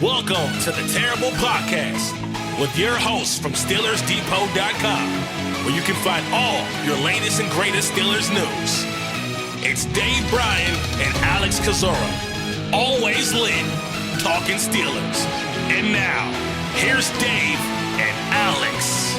Welcome to the Terrible Podcast with your hosts from SteelersDepot.com, where you can find all your latest and greatest Steelers news. It's Dave Bryan and Alex Kozora, always lit, talking Steelers. And now, here's Dave and Alex.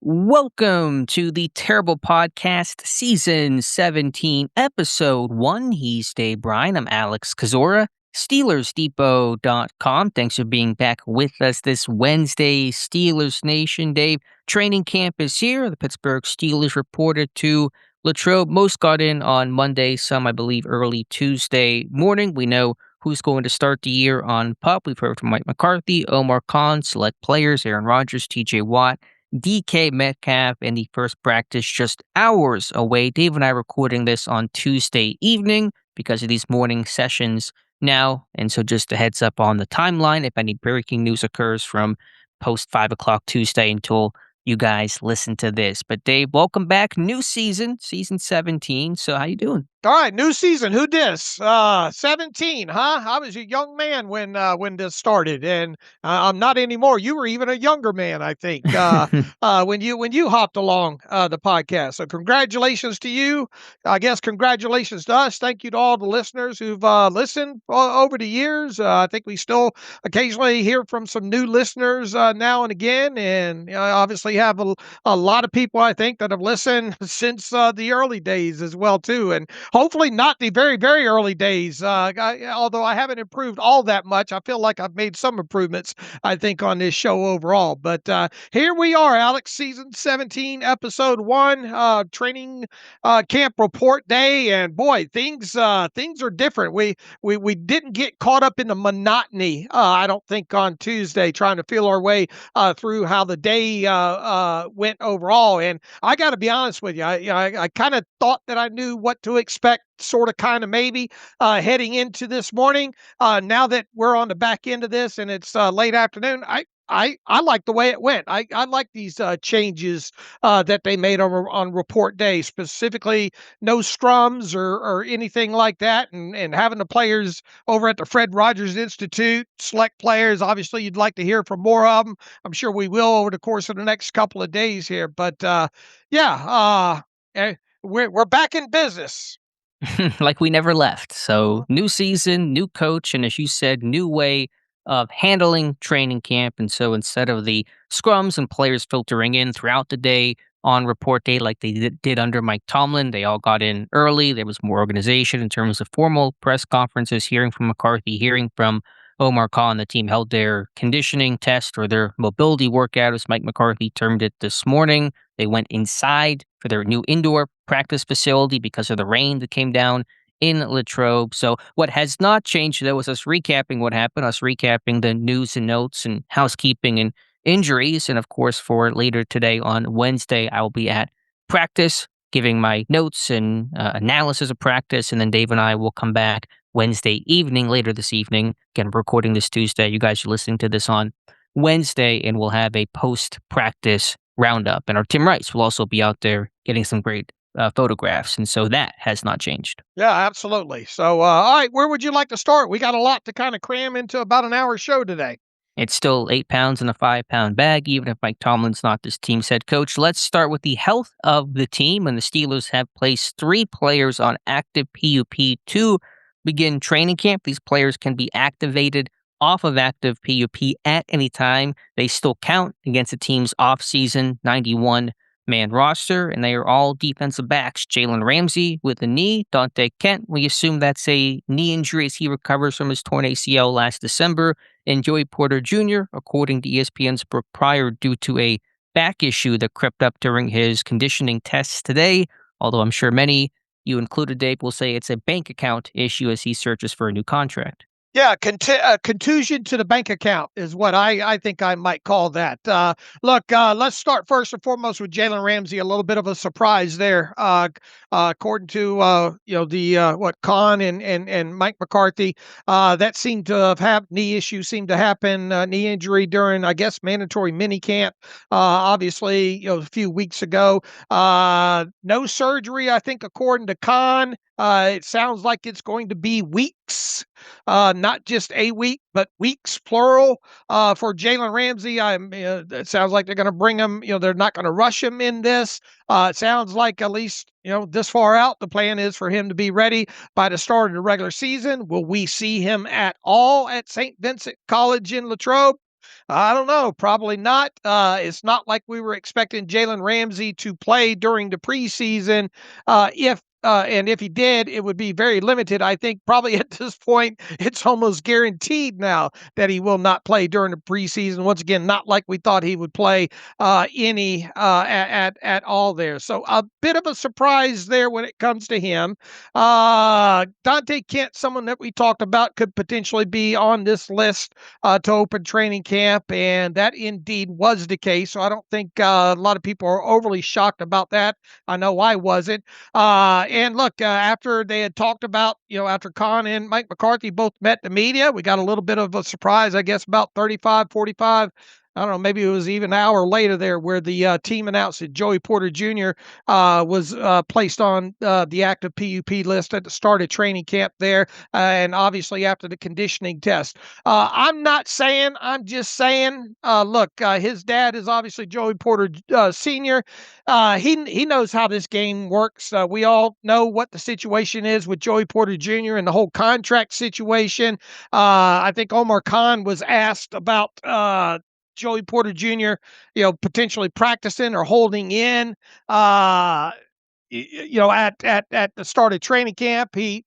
Welcome to the Terrible Podcast, Season 17, Episode 1. He's Dave Bryan. I'm Alex Kozora, SteelersDepot.com. Thanks for being back with us this Wednesday, Steelers Nation. Dave, training camp is here. The Pittsburgh Steelers reported to Latrobe. Most got in on Monday, some, I believe, early Tuesday morning. We know who's going to start the year on PUP. We've heard from Mike McCarthy, Omar Khan, select players, Aaron Rodgers, TJ Watt, DK Metcalf, in the first practice just hours away. Dave and I are recording this on Tuesday evening because of these morning sessions now. And so just a heads up on the timeline if any breaking news occurs from post 5 o'clock Tuesday until you guys listen to this. But Dave, welcome back. New season, season 17. So how you doing? All right, new season. Who dis? 17, huh? I was a young man when this started, and I'm not anymore. You were even a younger man, I think, when you hopped along the podcast. So congratulations to you. I guess congratulations to us. Thank you to all the listeners who've listened over the years. I think we still occasionally hear from some new listeners now and again, and obviously have a lot of people, I think, that have listened since the early days as well, too. And hopefully not the very, very early days. Although I haven't improved all that much, I feel like I've made some improvements, I think, on this show overall. But here we are, Alex, season 17, episode 1, training camp report day. And boy, things are different. We didn't get caught up in the monotony, I don't think, on Tuesday, trying to feel our way through how the day went overall. And I got to be honest with you, I kind of thought that I knew what to expect, sort of, kind of, maybe heading into this morning. Now that we're on the back end of this and it's late afternoon, I like the way it went. I like these changes that they made on report day, specifically no scrums or anything like that, and having the players over at the Fred Rogers Institute, select players. Obviously, you'd like to hear from more of them. I'm sure we will over the course of the next couple of days here. But we're back in business. Like we never left. So new season, new coach, and as you said, new way of handling training camp. And so instead of the scrums and players filtering in throughout the day on report day like they did under Mike Tomlin, they all got in early. There was more organization in terms of formal press conferences, hearing from McCarthy, hearing from Omar Khan. The team held their conditioning test, or their mobility workout, as Mike McCarthy termed it, this morning. They went inside for their new indoor practice facility because of the rain that came down in Latrobe. So what has not changed, though, is us recapping what happened, us recapping the news and notes and housekeeping and injuries. And of course, for later today on Wednesday, I will be at practice giving my notes and analysis of practice. And then Dave and I will come back Wednesday evening, later this evening. Again, we're recording this Tuesday. You guys are listening to this on Wednesday, and we'll have a post-practice roundup. And our Tim Rice will also be out there getting some great photographs. And so that has not changed. Yeah, absolutely. So, all right, where would you like to start? We got a lot to kind of cram into about an hour show today. It's still 8 pounds in a 5-pound bag, even if Mike Tomlin's not this team's head coach. Let's start with the health of the team. And the Steelers have placed 3 players on active PUP to begin training camp. These players can be activated off of active PUP at any time. They still count against the team's offseason 91-man roster, and they are all defensive backs. Jalen Ramsey with a knee, Donte Kent, we assume that's a knee injury as he recovers from his torn ACL last December, and Joey Porter Jr., according to ESPN's Brooke Pryor, due to a back issue that crept up during his conditioning tests today, although I'm sure many, you included, Dave, will say it's a bank account issue as he searches for a new contract. Yeah, contusion to the bank account is what I think I might call that. Look, let's start first and foremost with Jalen Ramsey. A little bit of a surprise there, according to the what Khan and Mike McCarthy. That seemed to have knee issues seemed to happen, knee injury during, I guess, mandatory mini camp. Obviously, a few weeks ago. No surgery, I think, according to Khan. It sounds like it's going to be weeks, not just a week, but weeks plural. For Jalen Ramsey, it sounds like they're going to bring him. They're not going to rush him in this. It sounds like, at least this far out, the plan is for him to be ready by the start of the regular season. Will we see him at all at Saint Vincent College in Latrobe? I don't know. Probably not. It's not like we were expecting Jalen Ramsey to play during the preseason. If he did, it would be very limited. I think probably at this point, it's almost guaranteed now that he will not play during the preseason. Once again, not like we thought he would play any at all there. So a bit of a surprise there when it comes to him. Donte Kent, someone that we talked about, could potentially be on this list to open training camp, and that indeed was the case. So I don't think a lot of people are overly shocked about that. I know I wasn't. And look, after they had talked about, after Khan and Mike McCarthy both met the media, we got a little bit of a surprise, I guess, about 35, 45. I don't know, maybe it was even an hour later there where the team announced that Joey Porter Jr. Was placed on the active PUP list at the start of training camp there, and obviously after the conditioning test. I'm not saying, I'm just saying, look, his dad is obviously Joey Porter Sr. He knows how this game works. We all know what the situation is with Joey Porter Jr. and the whole contract situation. I think Omar Khan was asked about Joey Porter Jr., potentially practicing or holding in, at the start of training camp. He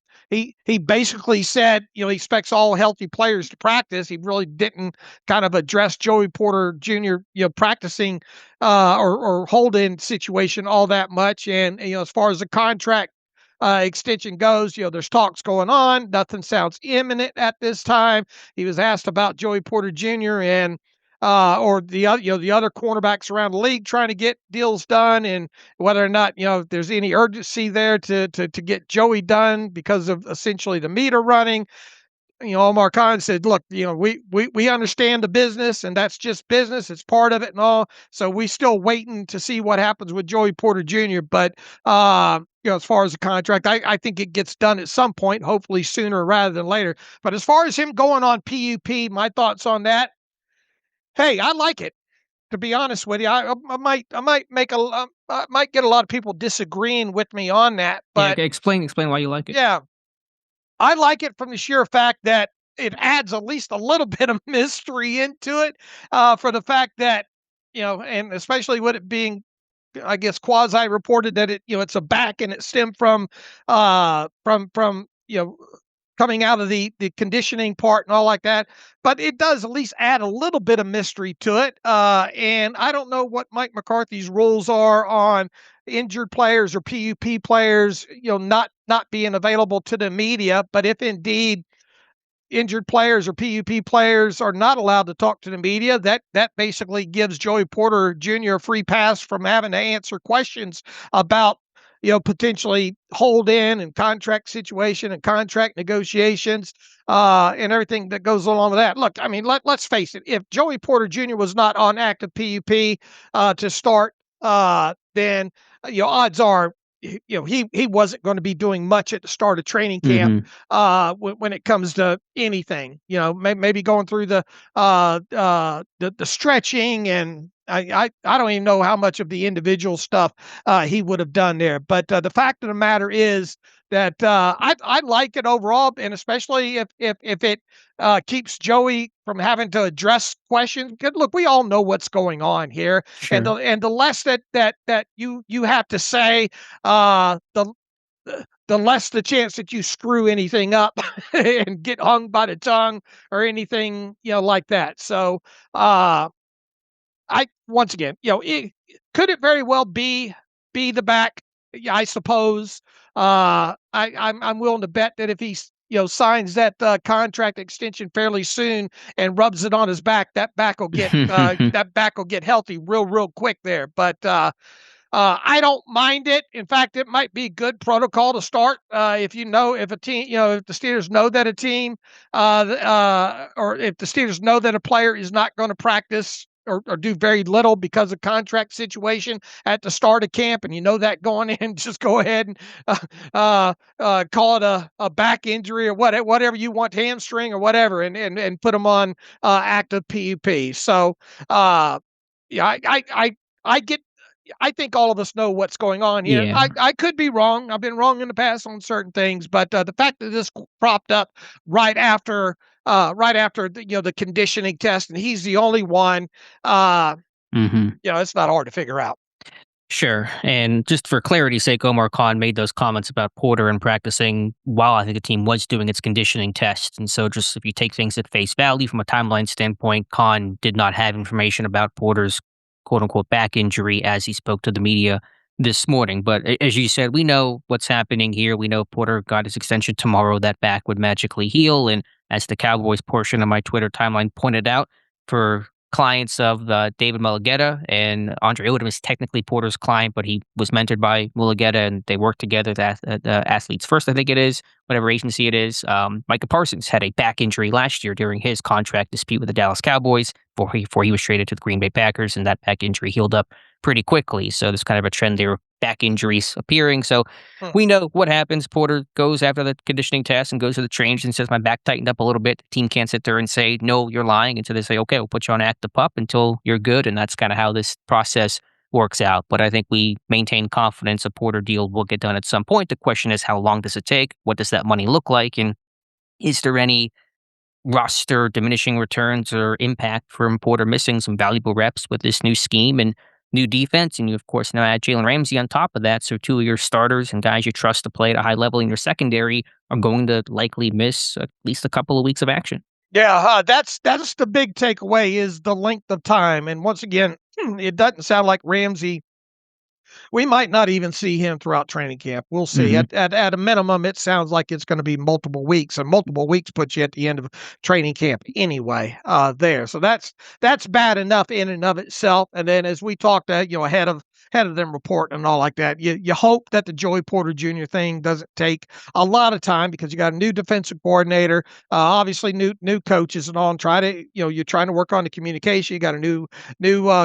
basically said, he expects all healthy players to practice. He really didn't kind of address Joey Porter Jr., practicing or hold-in situation all that much. And, as far as the contract extension goes, there's talks going on. Nothing sounds imminent at this time. He was asked about Joey Porter Jr. and or the other cornerbacks around the league trying to get deals done, and whether or not there's any urgency there to get Joey done because of essentially the meter running. Omar Khan said, "Look, we understand the business, and that's just business. It's part of it and all. So we still waiting to see what happens with Joey Porter Jr. But as far as the contract, I think it gets done at some point, hopefully sooner rather than later. But as far as him going on PUP, my thoughts on that. Hey, I like it. To be honest with you, I might get a lot of people disagreeing with me on that, Yeah, but explain why you like it. yeah, I like it from the sheer fact that it adds at least a little bit of mystery into it, for the fact that, and especially with it being, I guess, quasi reported that it's a back and it stemmed from coming out of the conditioning part and all like that. But it does at least add a little bit of mystery to it. And I don't know what Mike McCarthy's rules are on injured players or PUP players, not being available to the media. But if indeed injured players or PUP players are not allowed to talk to the media, that basically gives Joey Porter Jr. a free pass from having to answer questions about potentially hold in and contract situation and contract negotiations, and everything that goes along with that. Look, I mean, let's face it. If Joey Porter Jr. was not on active PUP to start, then odds are he wasn't going to be doing much at the start of training camp, when it comes to anything. Maybe going through the stretching, and I don't even know how much of the individual stuff he would have done there. But the fact of the matter is that I like it overall, and especially if it keeps Joey from having to address questions. Because look, we all know what's going on here, and Sure. the less that you have to say, the less the chance that you screw anything up and get hung by the tongue or anything like that. So I once again, could it very well be the back? Yeah, I suppose. I'm willing to bet that if he's signs that contract extension fairly soon and rubs it on his back, that back will get healthy real quick there. But I don't mind it. In fact, it might be good protocol to start if if a team, if the Steelers know that a team, or if the Steelers know that a player is not going to practice or do very little because of contract situation at the start of camp, and that going in, just go ahead and call it a back injury or whatever you want, hamstring or whatever, and put them on active PUP. So yeah, I get. I think all of us know what's going on here. Yeah. I could be wrong. I've been wrong in the past on certain things, but the fact that this propped up right after the conditioning test, and he's the only one, it's not hard to figure out. Sure. And just for clarity's sake, Omar Khan made those comments about Porter and practicing while I think the team was doing its conditioning tests. And so just if you take things at face value from a timeline standpoint, Khan did not have information about Porter's quote unquote back injury as he spoke to the media this morning. But as you said, we know what's happening here. We know Porter got his extension tomorrow. That back would magically heal. And as the Cowboys portion of my Twitter timeline pointed out, for clients of David Mulugeta, and Andre Odom is technically Porter's client, but he was mentored by Mulugeta, and they work together at Athletes First, I think it is, whatever agency it is. Micah Parsons had a back injury last year during his contract dispute with the Dallas Cowboys before he was traded to the Green Bay Packers, and that back injury healed up pretty quickly. So there's kind of a trend there of back injuries appearing. So we know what happens. Porter goes after the conditioning test and goes to the trainers and says, my back tightened up a little bit. The team can't sit there and say, no, you're lying. And so they say, okay, we'll put you on active pup until you're good. And that's kind of how this process works out. But I think we maintain confidence a Porter deal will get done at some point. The question is, how long does it take? What does that money look like? And is there any roster diminishing returns or impact from Porter missing some valuable reps with this new scheme and new defense? And you, of course, now add Jalen Ramsey on top of that. So two of your starters and guys you trust to play at a high level in your secondary are going to likely miss at least a couple of weeks of action. Yeah, that's the big takeaway is the length of time. And once again, it doesn't sound like Ramsey. We might not even see him throughout training camp. We'll see. At a minimum, it sounds like it's going to be multiple weeks, and multiple weeks puts you at the end of training camp anyway. There, so that's bad enough in and of itself. And then as we talked, ahead of them reporting and all like that, you hope that the Joey Porter Jr. thing doesn't take a lot of time because you got a new defensive coordinator, obviously new coaches and all. And you're trying to work on the communication. You got a new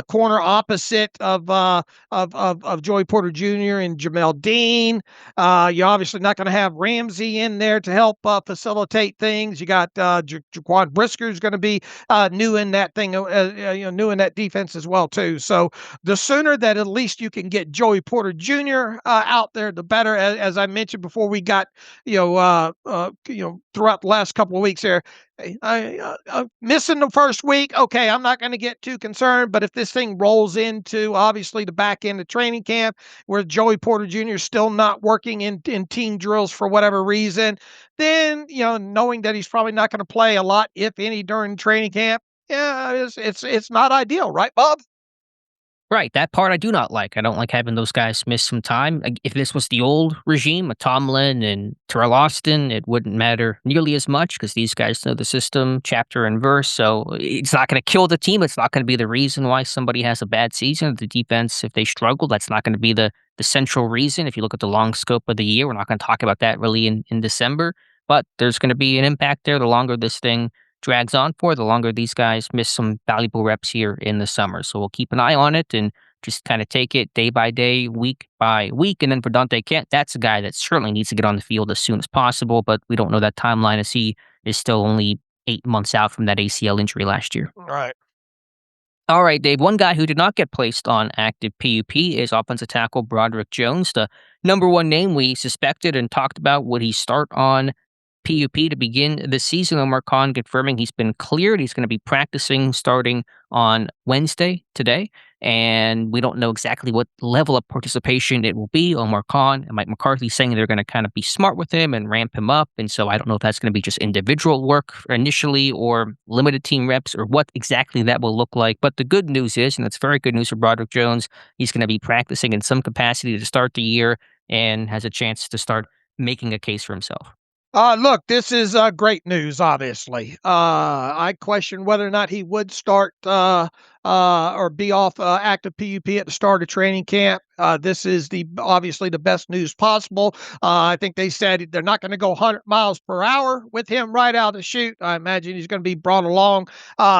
corner opposite of Joey Porter Jr. and Jamel Dean. You're obviously not going to have Ramsey in there to help facilitate things. You got Jaquan Brisker is going to be new in that thing, new in that defense as well too. So the sooner that at least you can get Joey Porter Jr. Out there, the better. As I mentioned before, we got throughout the last couple of weeks there. Missing the first week, okay, I'm not going to get too concerned. But if this thing rolls into obviously the back end of training camp where Joey Porter Jr. is still not working in team drills for whatever reason, then knowing that he's probably not going to play a lot, if any, during training camp, it's not ideal, right, Bob? Right. That part I do not like. I don't like having those guys miss some time. If this was the old regime, a Tomlin and Terrell Austin, it wouldn't matter nearly as much because these guys know the system, chapter and verse. So it's not going to kill the team. It's not going to be the reason why somebody has a bad season. The defense, if they struggle, that's not going to be the central reason. If you look at the long scope of the year, we're not going to talk about that really in December. But there's going to be an impact there the longer this thing drags on for, the longer these guys miss some valuable reps here in the summer. So we'll keep an eye on it and just kind of take it day by day, week by week. And then for Donte Kent, that's a guy that certainly needs to get on the field as soon as possible, but we don't know that timeline as he is still only 8 months out from that ACL injury last year. Right. All right, Dave. One guy who did not get placed on active PUP is offensive tackle Broderick Jones, the number one name we suspected and talked about. Would he start on PUP to begin the season? Omar Khan confirming he's been cleared. He's going to be practicing starting on Wednesday today, and we don't know exactly what level of participation it will be. Omar Khan and Mike McCarthy saying they're going to kind of be smart with him and ramp him up, and so I don't know if that's going to be just individual work initially or limited team reps or what exactly that will look like. But the good news is, and that's very good news for Broderick Jones, he's going to be practicing in some capacity to start the year and has a chance to start making a case for himself. Look, this is great news, obviously. I question whether or not he would start or be off active PUP at the start of training camp. This is obviously the best news possible. I think they said they're not going to go 100 miles per hour with him right out of the chute. I imagine he's going to be brought along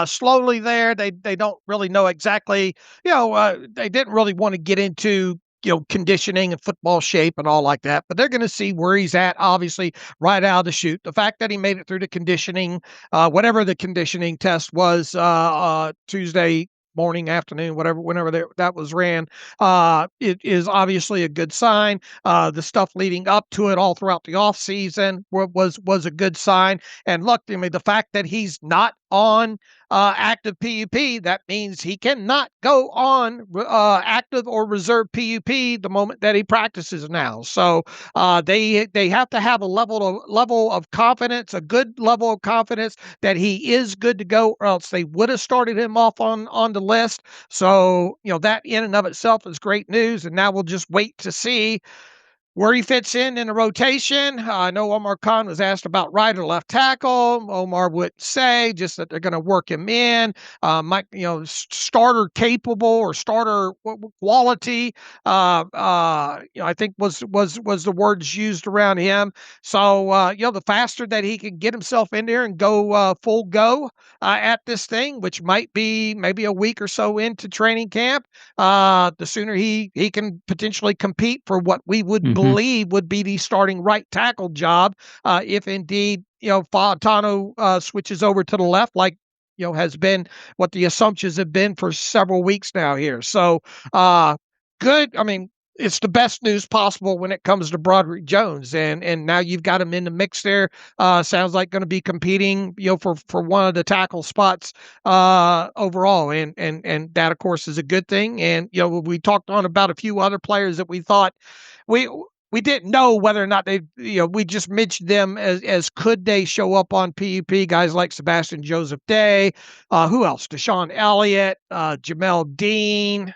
slowly there. They don't really know exactly, they didn't really want to get into conditioning and football shape and all like that. But they're going to see where he's at, obviously, right out of the chute. The fact that he made it through the conditioning, whatever the conditioning test was Tuesday morning, afternoon, whenever that was ran, it is obviously a good sign. The stuff leading up to it all throughout the off season was a good sign. And look, I mean, the fact that he's not on active PUP, that means he cannot go on active or reserve PUP the moment that he practices now. So they have to have a level of confidence, a good level of confidence that he is good to go, or else they would have started him off on the list. So that in and of itself is great news, and now we'll just wait to see where he fits in the rotation. I know Omar Khan was asked about right or left tackle. Omar wouldn't say, just that they're going to work him in. Starter capable or starter quality. I think was the words used around him. So the faster that he can get himself in there and go full go at this thing, which might be maybe a week or so into training camp, the sooner he can potentially compete for what we would believe would be the starting right tackle job, if indeed Fautano switches over to the left, like has been what the assumptions have been for several weeks now here. So good. I mean, it's the best news possible when it comes to Broderick Jones, and now you've got him in the mix there. Sounds like going to be competing, for one of the tackle spots overall, and that of course is a good thing. And we talked on about a few other players that we thought we didn't know whether or not we just mentioned them as could they show up on PUP, guys like Sebastian Joseph Day, who else? Deshaun Elliott, Jamel Dean.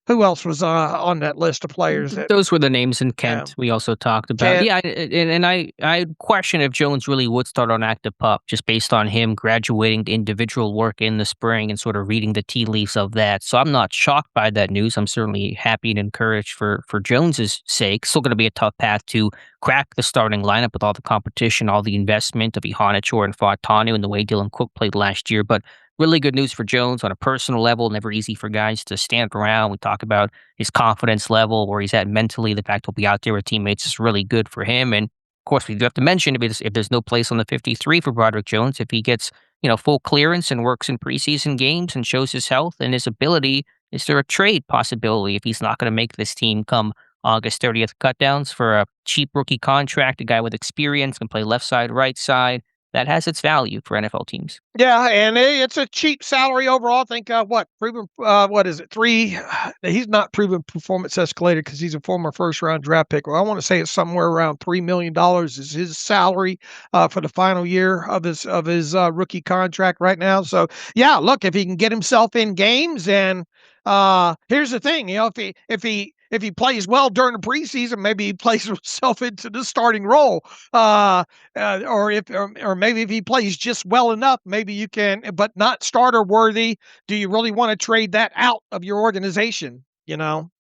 Who else was on that list of players? Those were the names in Kent we also talked about. Kent. Yeah, and I question if Jones really would start on active pup just based on him graduating to individual work in the spring and sort of reading the tea leaves of that. So I'm not shocked by that news. I'm certainly happy and encouraged for Jones's sake. Still going to be a tough path to crack the starting lineup with all the competition, all the investment of Ihanacho and Fautanu and the way Dylan Cook played last year. But really good news for Jones on a personal level. Never easy for guys to stand around. We talk about his confidence level, where he's at mentally. The fact he'll be out there with teammates is really good for him. And of course, we do have to mention if there's no place on the 53 for Broderick Jones, if he gets full clearance and works in preseason games and shows his health and his ability, is there a trade possibility if he's not going to make this team come August 30th cutdowns for a cheap rookie contract, a guy with experience, can play left side, right side? That has its value for NFL teams. Yeah, and it's a cheap salary overall. I think what is it? He's not proven performance escalated because he's a former first round draft pick. Well, I want to say it's somewhere around $3 million is his salary for the final year of his rookie contract right now. So yeah, look, if he can get himself in games, and here's the thing, if he plays well during the preseason, maybe he plays himself into the starting role. Or maybe if he plays just well enough, maybe you can, but not starter worthy. Do you really want to trade that out of your organization? Sure.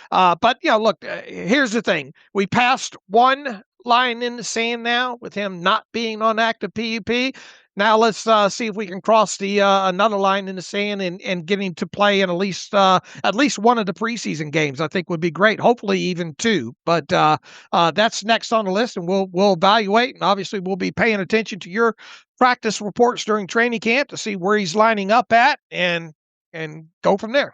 But look, here's the thing. We passed one line in the sand now with him not being on active PUP. Now let's see if we can cross the another line in the sand and get him to play in at least one of the preseason games. I think would be great. Hopefully even two. But that's next on the list, and we'll evaluate. And obviously we'll be paying attention to your practice reports during training camp to see where he's lining up at and go from there.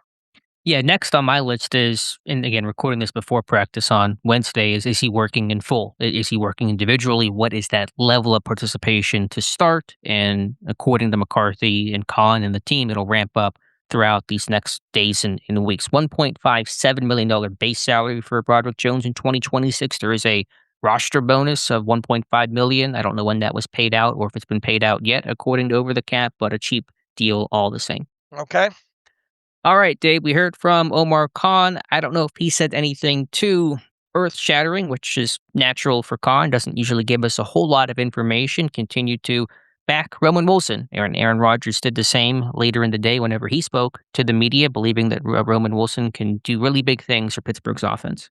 Yeah, next on my list is, and again, recording this before practice on Wednesday, is he working in full? Is he working individually? What is that level of participation to start? And according to McCarthy and Khan and the team, it'll ramp up throughout these next days and weeks. $1.57 million base salary for Broderick Jones in 2026. There is a roster bonus of $1.5 million. I don't know when that was paid out or if it's been paid out yet, according to Over the Cap, but a cheap deal all the same. Okay. All right, Dave, we heard from Omar Khan. I don't know if he said anything to earth-shattering, which is natural for Khan, doesn't usually give us a whole lot of information, continued to back Roman Wilson. Aaron Rodgers did the same later in the day whenever he spoke to the media, believing that Roman Wilson can do really big things for Pittsburgh's offense.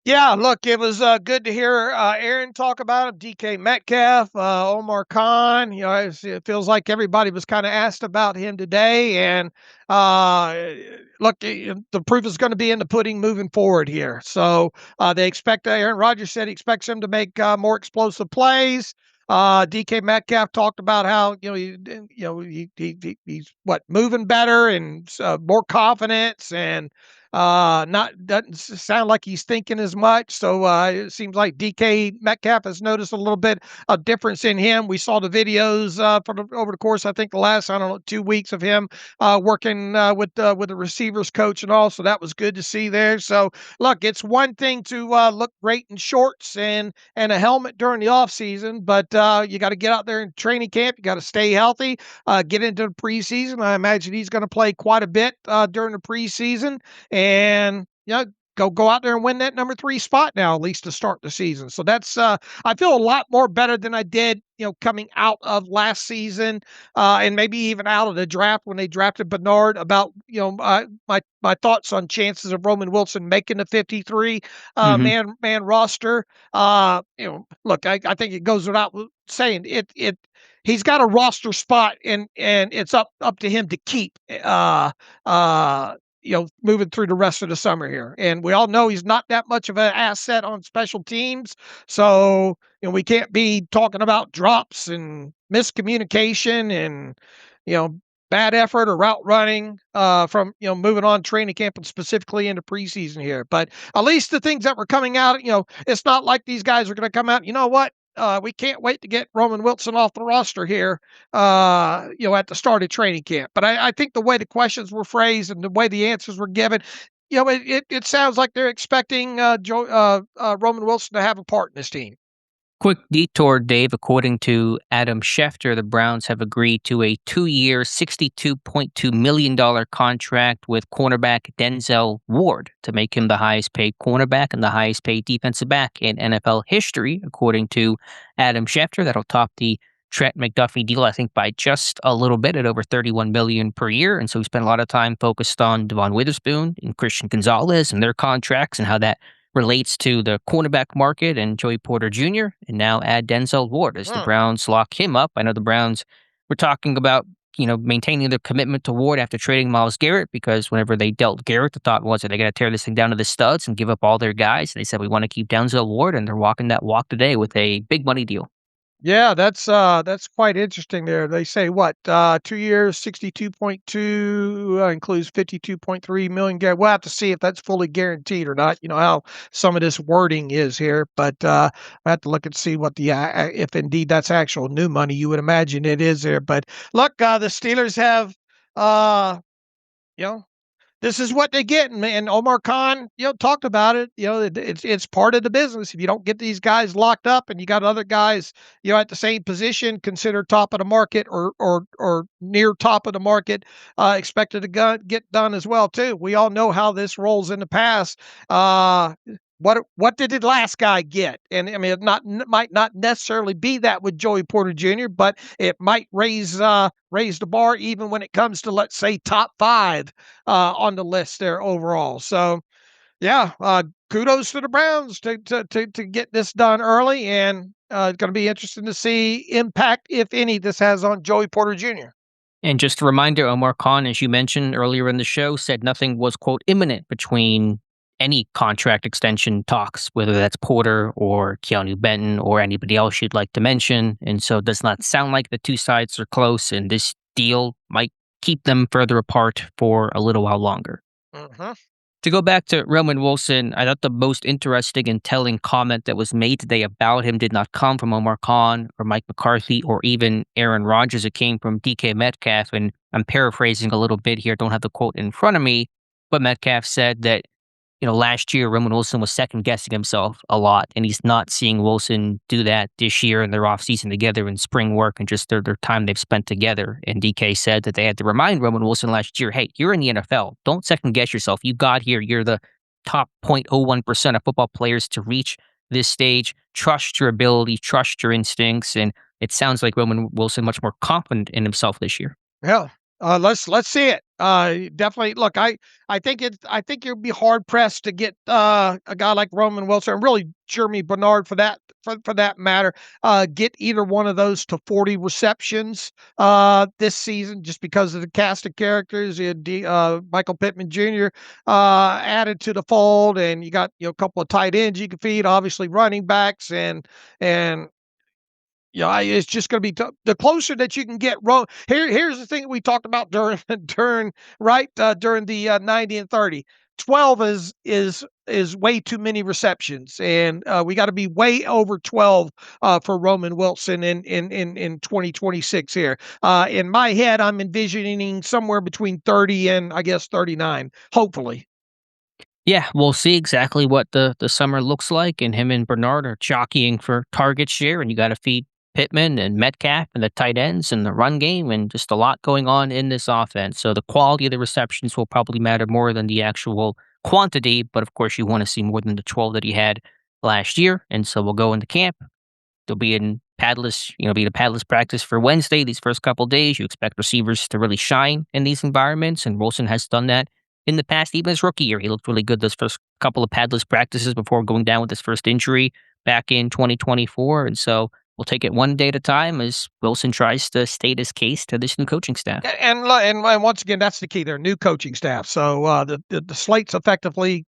Yeah, look, it was good to hear Aaron talk about him, DK Metcalf, Omar Khan. It feels like everybody was kind of asked about him today. And look, the proof is going to be in the pudding moving forward here. So they expect, Aaron Rodgers said he expects him to make more explosive plays. DK Metcalf talked about how he's moving better and more confidence and not doesn't sound like he's thinking as much. So it seems like DK Metcalf has noticed a little bit of difference in him. We saw the videos over the course, I think the last 2 weeks of him working with the receivers coach and all. So that was good to see there. So look, it's one thing to look great in shorts and a helmet during the off season, but you got to get out there in training camp. You got to stay healthy, get into the preseason. I imagine he's going to play quite a bit during the preseason. And go out there and win that number 3 spot now, at least to start the season. So that's I feel a lot more better than I did, coming out of last season, and maybe even out of the draft when they drafted Bernard. About my thoughts on chances of Roman Wilson making the 53 man roster. Look, I think it goes without saying he's got a roster spot, and it's up to him to keep. Moving through the rest of the summer here. And we all know he's not that much of an asset on special teams. So, we can't be talking about drops and miscommunication and, bad effort or route running from, moving on training camp and specifically into preseason here. But at least the things that were coming out, it's not like these guys are going to come out, you know what? We can't wait to get Roman Wilson off the roster here, at the start of training camp. But I think the way the questions were phrased and the way the answers were given, it sounds like they're expecting Roman Wilson to have a part in this team. Quick detour, Dave. According to Adam Schefter, the Browns have agreed to a 2-year, $62.2 million contract with cornerback Denzel Ward to make him the highest paid cornerback and the highest paid defensive back in NFL history, according to Adam Schefter. That'll top the Trent McDuffie deal, I think, by just a little bit at over $31 million per year. And so we spent a lot of time focused on Devon Witherspoon and Christian Gonzalez and their contracts and how that relates to the cornerback market and Joey Porter Jr. And now add Denzel Ward as the Browns lock him up. I know the Browns were talking about, maintaining their commitment to Ward after trading Myles Garrett, because whenever they dealt Garrett, the thought was that they got to tear this thing down to the studs and give up all their guys. And they said, we want to keep Denzel Ward, and they're walking that walk today with a big money deal. Yeah, that's quite interesting there. They say 2 years, 62.2, includes 52.3 million. We'll have to see if that's fully guaranteed or not. How some of this wording is here, but I have to look and see what if indeed that's actual new money. You would imagine it is there. But look, the Steelers have, this is what they get. And Omar Khan, talked about it. It's part of the business. If you don't get these guys locked up and you got other guys, at the same position, considered top of the market or near top of the market, expected to get done as well too. We all know how this rolls in the past. What did the last guy get? And I mean, it might not necessarily be that with Joey Porter Jr., but it might raise the bar even when it comes to, let's say, top 5 on the list there overall. So, yeah, kudos to the Browns to get this done early, and it's going to be interesting to see impact, if any, this has on Joey Porter Jr. And just a reminder, Omar Khan, as you mentioned earlier in the show, said nothing was, quote, imminent between any contract extension talks, whether that's Porter or Keanu Benton or anybody else you'd like to mention. And so it does not sound like the two sides are close, and this deal might keep them further apart for a little while longer. To go back to Roman Wilson, I thought the most interesting and telling comment that was made today about him did not come from Omar Khan or Mike McCarthy or even Aaron Rodgers. It came from DK Metcalf, and I'm paraphrasing a little bit here. Don't have the quote in front of me, but Metcalf said that last year, Roman Wilson was second-guessing himself a lot, and he's not seeing Wilson do that this year in their offseason together in spring work and just their time they've spent together. And DK said that they had to remind Roman Wilson last year, hey, you're in the NFL. Don't second-guess yourself. You got here. You're the top 0.01% of football players to reach this stage. Trust your ability, trust your instincts, and it sounds like Roman Wilson much more confident in himself this year. Yeah. Let's see it. Definitely. Look, I think you'd be hard pressed to get a guy like Roman Wilson and really Jeremy Bernard for that matter. Get either one of those to 40 receptions this season, just because of the cast of characters. You had Michael Pittman Jr. Added to the fold, and you got a couple of tight ends you can feed, obviously running backs, and it's just going to be the closer that you can get. Here's the thing we talked about during during the 90 and 30. 12 is way too many receptions, and we got to be way over 12 for Roman Wilson in 2026 here. In my head, I'm envisioning somewhere between 30 and I guess 39, hopefully. Yeah, we'll see exactly what the summer looks like, and him and Bernard are jockeying for target share, and you got to feed Pittman and Metcalf and the tight ends and the run game, and just a lot going on in this offense. So the quality of the receptions will probably matter more than the actual quantity, but of course you want to see more than the 12 that he had last year, and so we'll go into camp. They'll be in padless, be the padless practice for Wednesday. These first couple days, you expect receivers to really shine in these environments, and Wilson has done that in the past. Even his rookie year, he looked really good those first couple of padless practices before going down with his first injury back in 2024. And so we'll take it one day at a time as Wilson tries to state his case to this new coaching staff. And once again, that's the key. Their new coaching staff. So the slate's effectively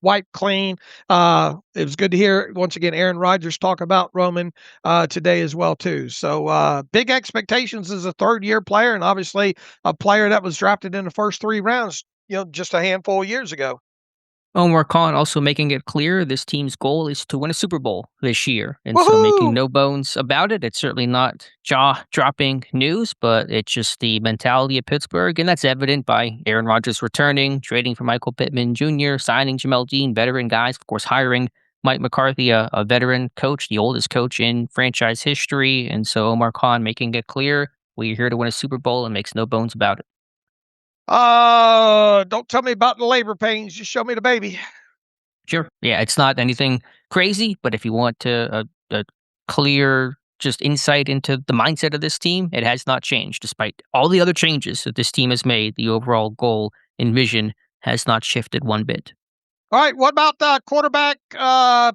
wiped clean. It was good to hear once again Aaron Rodgers talk about Roman today as well too. So big expectations as a third-year player, and obviously a player that was drafted in the first 3 rounds, just a handful of years ago. Omar Khan also making it clear this team's goal is to win a Super Bowl this year. And so making Woohoo! no bones about it. It's certainly not jaw-dropping news, but it's just the mentality of Pittsburgh. And that's evident by Aaron Rodgers returning, trading for Michael Pittman Jr., signing Jamel Dean, veteran guys, of course, hiring Mike McCarthy, a veteran coach, the oldest coach in franchise history. And so Omar Khan making it clear, we're here to win a Super Bowl and makes no bones about it. Don't tell me about the labor pains. Just show me the baby. Sure. Yeah, it's not anything crazy, but if you want a clear just insight into the mindset of this team, it has not changed despite all the other changes that this team has made. The overall goal and vision has not shifted one bit. All right. What about the quarterback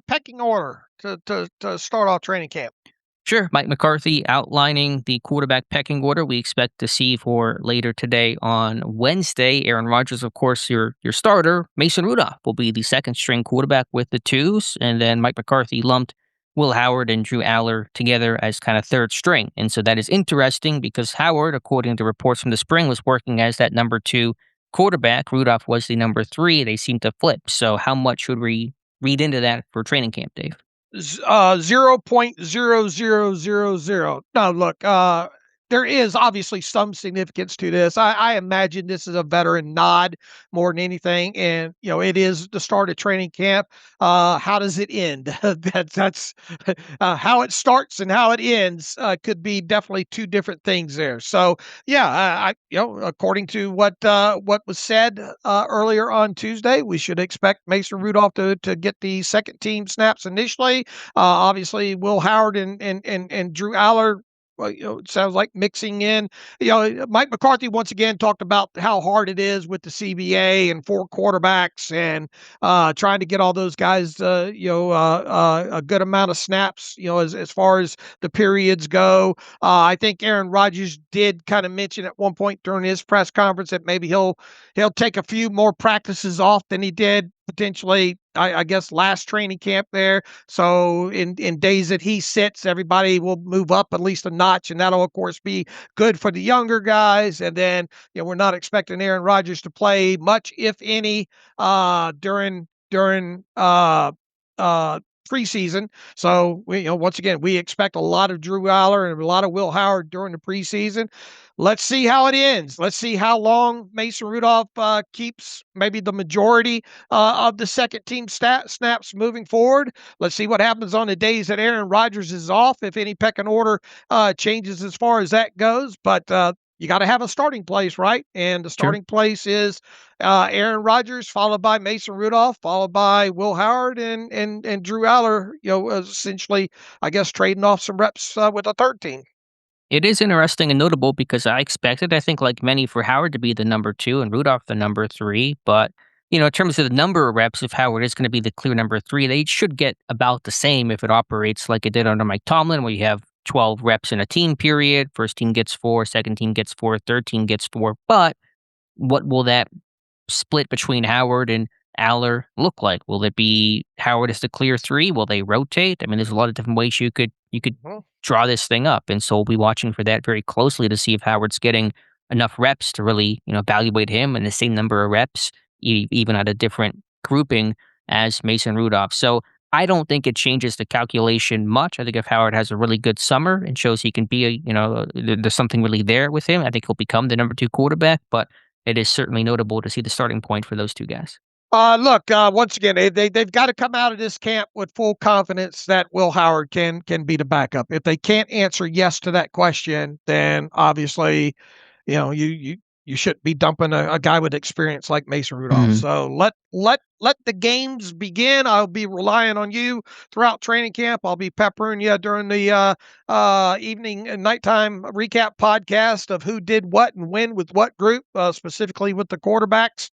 pecking order to start off training camp? Sure. Mike McCarthy outlining the quarterback pecking order we expect to see for later today on Wednesday. Aaron Rodgers, of course, your starter. Mason Rudolph will be the second string quarterback with the twos. And then Mike McCarthy lumped Will Howard and Drew Aller together as kind of third string. And so that is interesting because Howard, according to reports from the spring, was working as that number 2 quarterback. Rudolph was the number 3. They seem to flip. So how much should we read into that for training camp, Dave? 0.0000. Now, look, there is obviously some significance to this. I imagine this is a veteran nod more than anything, and it is the start of training camp. How does it end? That's how it starts and how it ends could be definitely 2 different things there. So yeah, according to what was said earlier on Tuesday, we should expect Mason Rudolph to get the second team snaps initially. Obviously, Will Howard and Drew Aller. Well, it sounds like mixing in. Mike McCarthy once again talked about how hard it is with the CBA and 4 quarterbacks and trying to get all those guys, a good amount of snaps. As far as the periods go, I think Aaron Rodgers did kind of mention at one point during his press conference that maybe he'll take a few more practices off than he did potentially, I guess, last training camp there. So in days that he sits, everybody will move up at least a notch, and that'll of course be good for the younger guys. And then we're not expecting Aaron Rodgers to play much, if any, during preseason. So once again, we expect a lot of Drew Aller and a lot of Will Howard during the preseason. Let's see how it ends. Let's see how long Mason Rudolph keeps maybe the majority of the second team snaps moving forward. Let's see what happens on the days that Aaron Rodgers is off, if any pecking order changes as far as that goes. But you got to have a starting place, right? And the Sure. starting place is Aaron Rodgers, followed by Mason Rudolph, followed by Will Howard and Drew Aller. Essentially, I guess trading off some reps with the third team. It is interesting and notable because I expected, I think, like many, for Howard to be the number 2 and Rudolph the number 3. But, in terms of the number of reps, if Howard is going to be the clear number 3, they should get about the same if it operates like it did under Mike Tomlin, where you have 12 reps in a team period. First team gets 4, second team gets 4, third team gets 4. But what will that split between Howard and Aller look like? Will it be Howard as the clear 3? Will they rotate? I mean, there's a lot of different ways you could Mhm. draw this thing up, and so we'll be watching for that very closely to see if Howard's getting enough reps to really, evaluate him in the same number of reps, even at a different grouping as Mason Rudolph. So I don't think it changes the calculation much. I think if Howard has a really good summer and shows he can be there's something really there with him, I think he'll become the number 2 quarterback. But it is certainly notable to see the starting point for those 2 guys. Look, once again, they've got to come out of this camp with full confidence that Will Howard can be the backup. If they can't answer yes to that question, then obviously, you shouldn't be dumping a guy with experience like Mason Rudolph. Mhm. So let the games begin. I'll be relying on you throughout training camp. I'll be peppering you during the evening and nighttime recap podcast of who did what and when with what group, specifically with the quarterbacks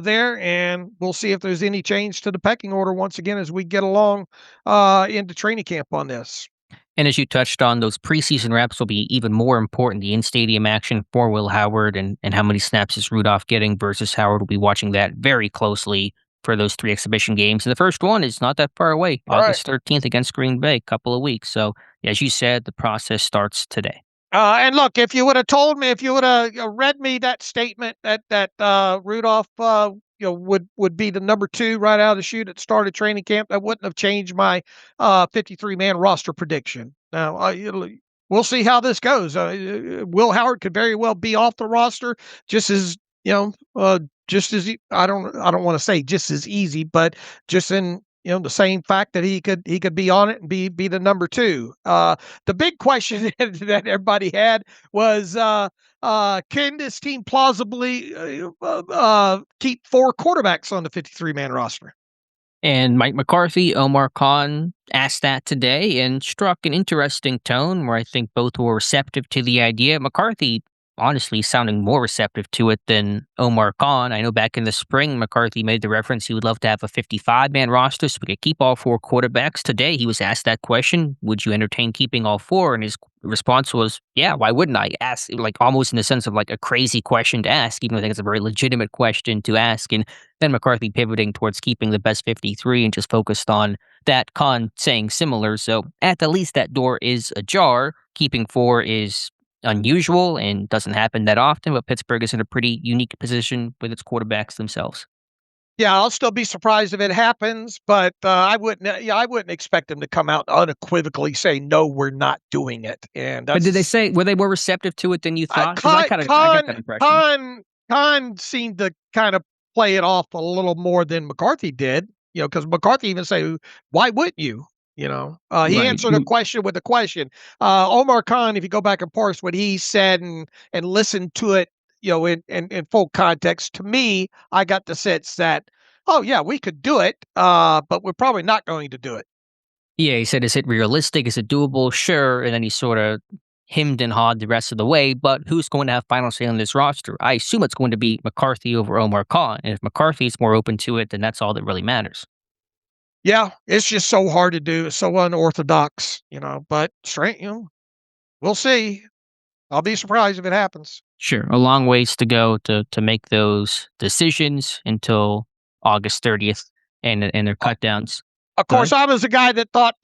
there. And we'll see if there's any change to the pecking order once again as we get along into training camp on this. And as you touched on, those preseason reps will be even more important. The in-stadium action for Will Howard and how many snaps is Rudolph getting versus Howard. Will be watching that very closely for those 3 exhibition games. And the first one is not that far away, All right. August 13th against Green Bay, couple of weeks. So, as you said, the process starts today. And look, if you would have told me, if you would have read me that statement that Rudolph, would be the number 2 right out of the chute at the start of training camp, that wouldn't have changed my 53-man roster prediction. Now, we'll see how this goes. Will Howard could very well be off the roster, just as I don't want to say just as easy, but just in the same fact that he could be on it and be the number 2. The big question that everybody had was, can this team plausibly keep 4 quarterbacks on the 53-man roster? And Mike McCarthy, Omar Khan asked that today and struck an interesting tone where I think both were receptive to the idea. McCarthy, honestly, sounding more receptive to it than Omar Khan. I know back in the spring, McCarthy made the reference he would love to have a 55-man roster so we could keep all 4 quarterbacks. Today, he was asked that question, would you entertain keeping all 4? And his response was, yeah, why wouldn't I? Ask, like, almost in the sense of like a crazy question to ask, even though I think it's a very legitimate question to ask. And then McCarthy pivoting towards keeping the best 53 and just focused on that. Khan saying similar. So at the least, that door is ajar. Keeping 4 is unusual and doesn't happen that often, but Pittsburgh is in a pretty unique position with its quarterbacks themselves. Yeah, I'll still be surprised if it happens, but I wouldn't expect them to come out unequivocally say no, we're not doing it. And But did they say, were they more receptive to it than you thought? 'Cause I got that impression. Khan seemed to kind of play it off a little more than McCarthy did. Because McCarthy even say, "Why wouldn't you?" He Right. answered a question with a question. Omar Khan, if you go back and parse what he said and listen to it, in full context, to me, I got the sense that, oh yeah, we could do it, but we're probably not going to do it. Yeah, he said, is it realistic? Is it doable? Sure. And then he sort of hemmed and hawed the rest of the way. But who's going to have final say on this roster? I assume it's going to be McCarthy over Omar Khan. And if McCarthy's more open to it, then that's all that really matters. Yeah, it's just so hard to do. It's so unorthodox, but straight, we'll see. I'll be surprised if it happens. Sure. A long ways to go to make those decisions until August 30th and their cut downs. Of course, I was the guy that thought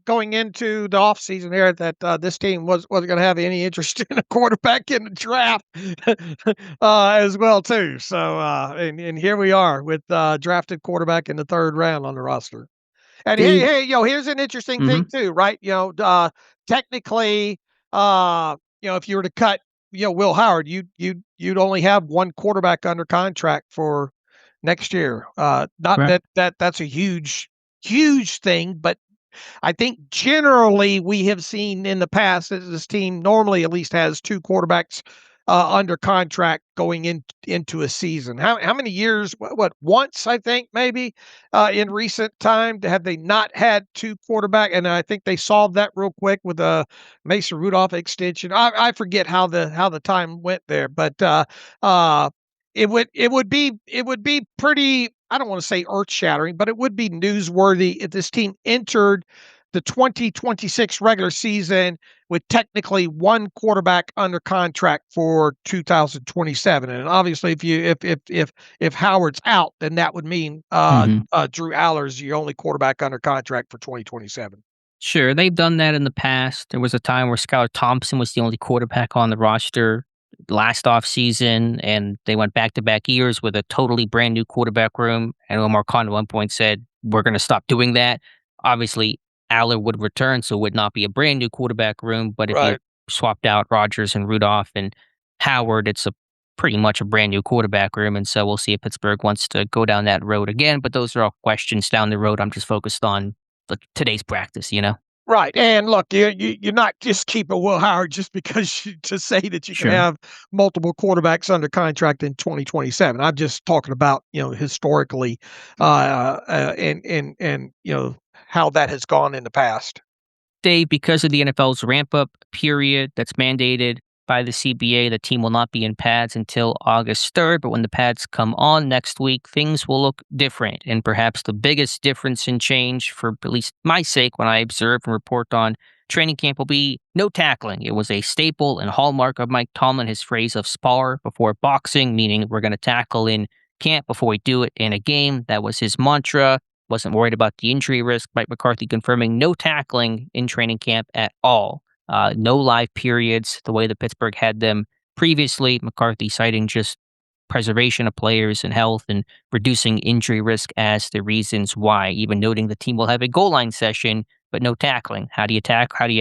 going into the offseason there that this team wasn't going to have any interest in a quarterback in the draft as well too. So and here we are with drafted quarterback in the 3rd round on the roster. And hey, here's an interesting thing too, right? Technically, if you were to cut, Will Howard, you'd only have 1 quarterback under contract for next year. Not Right. that's a huge thing, but I think generally we have seen in the past that this team normally at least has 2 quarterbacks under contract going into a season. How many years? Once I think maybe in recent time have they not had two quarterback? And I think they solved that real quick with a Mason Rudolph extension. I forget how the time went there, but it would be pretty. I don't want to say earth shattering, but it would be newsworthy if this team entered the 2026 regular season with technically one quarterback under contract for 2027. And obviously, if Howard's out, then that would mean Drew Aller's the only quarterback under contract for 2027. Sure, they've done that in the past. There was a time where Skylar Thompson was the only quarterback on the roster last offseason, and they went back-to-back years with a totally brand new quarterback room. And Omar Khan at one point said, we're going to stop doing that. Obviously, Aller would return, so it would not be a brand new quarterback room. But if you swapped out Rodgers and Rudolph and Howard, it's pretty much a brand new quarterback room. And so we'll see if Pittsburgh wants to go down that road again. But those are all questions down the road. I'm just focused on today's practice, Right. And look, you're not just keeping Will Howard just because to say that you can have multiple quarterbacks under contract in 2027. I'm just talking about, historically, and how that has gone in the past. Dave, because of the NFL's ramp-up period that's mandated by the CBA, the team will not be in pads until August 3rd, but when the pads come on next week, things will look different. And perhaps the biggest difference and change, for at least my sake, when I observe and report on training camp, will be no tackling. It was a staple and hallmark of Mike Tomlin, his phrase of spar before boxing, meaning we're going to tackle in camp before we do it in a game. That was his mantra. Wasn't worried about the injury risk. Mike McCarthy confirming no tackling in training camp at all. No live periods, the way that Pittsburgh had them previously. McCarthy citing just preservation of players and health and reducing injury risk as the reasons why, even noting the team will have a goal line session, but no tackling. How do you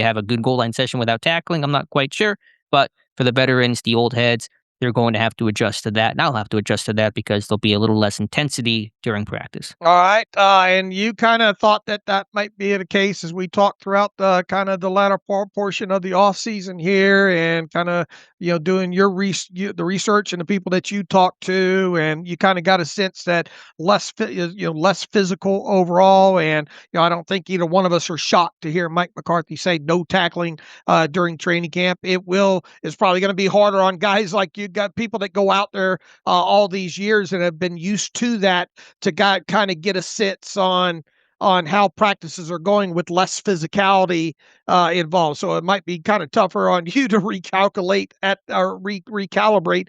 have a good goal line session without tackling? I'm not quite sure, but for the veterans, the old heads, they're going to have to adjust to that. And I'll have to adjust to that because there'll be a little less intensity during practice. All right. And you kind of thought that might be the case as we talked throughout the kind of the latter portion of the offseason here and kind of, doing the research and the people that you talked to. And you kind of got a sense that less physical overall. And, I don't think either one of us are shocked to hear Mike McCarthy say no tackling during training camp. It's probably going to be harder on guys like you. Got people that go out there all these years and have been used to that to kind of get a sense on how practices are going with less physicality involved. So it might be kind of tougher on you to recalculate recalibrate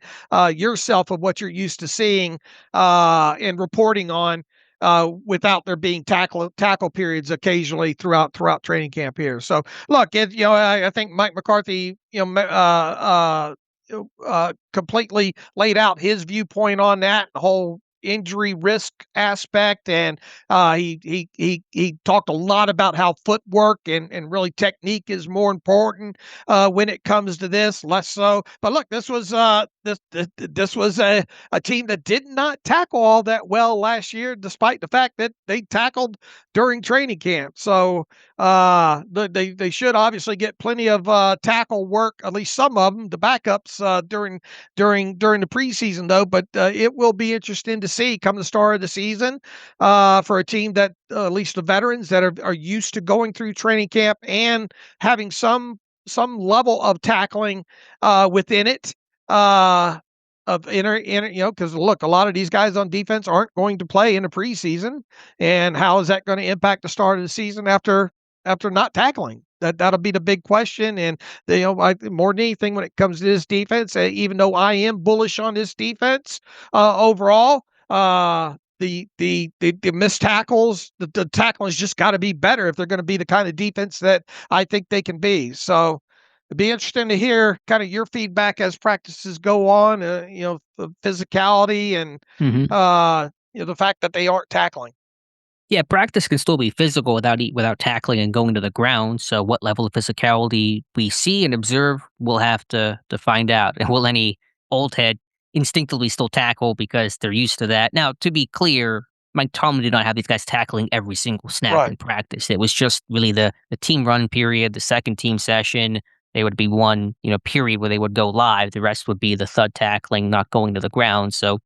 yourself of what you're used to seeing and reporting on without there being tackle periods occasionally throughout training camp here. So look, I think Mike McCarthy, completely laid out his viewpoint on that whole injury risk aspect, and he talked a lot about how footwork and really technique is more important when it comes to this, less so. But look, this was this was a team that did not tackle all that well last year, despite the fact that they tackled during training camp. So they should obviously get plenty of tackle work, at least some of them, the backups during the preseason though. But it will be interesting to see come the start of the season for a team that at least the veterans that are used to going through training camp and having some level of tackling within it. Because look, a lot of these guys on defense aren't going to play in the preseason, and how is that going to impact the start of the season after not tackling? That'll be the big question. And more than anything, when it comes to this defense, even though I am bullish on this defense overall, the missed tackles, the tackling's just got to be better if they're going to be the kind of defense that I think they can be. So it'd be interesting to hear kind of your feedback as practices go on, the physicality and, the fact that they aren't tackling. Yeah, practice can still be physical without tackling and going to the ground. So what level of physicality we see and observe, we'll have to find out. And will any old head instinctively still tackle because they're used to that? Now, to be clear, Mike Tomlin did not have these guys tackling every single snap in practice. It was just really the team run period, the second team session, They would be one, period where they would go live. The rest would be the thud tackling, not going to the ground. So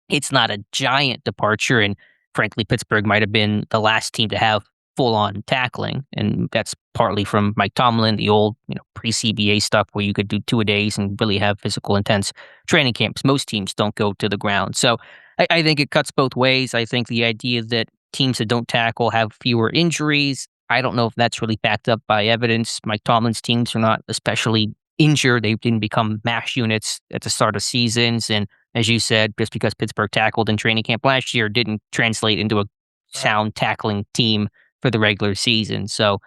it's not a giant departure, and frankly, Pittsburgh might have been the last team to have full-on tackling, and that's partly from Mike Tomlin, the old, pre-CBA stuff where you could do two-a-days and really have physical, intense training camps. Most teams don't go to the ground. So I think it cuts both ways. I think the idea that teams that don't tackle have fewer injuries, I don't know if that's really backed up by evidence. Mike Tomlin's teams are not especially injured. They didn't become mash units at the start of seasons, and as you said, just because Pittsburgh tackled in training camp last year didn't translate into a sound tackling team for the regular season. So,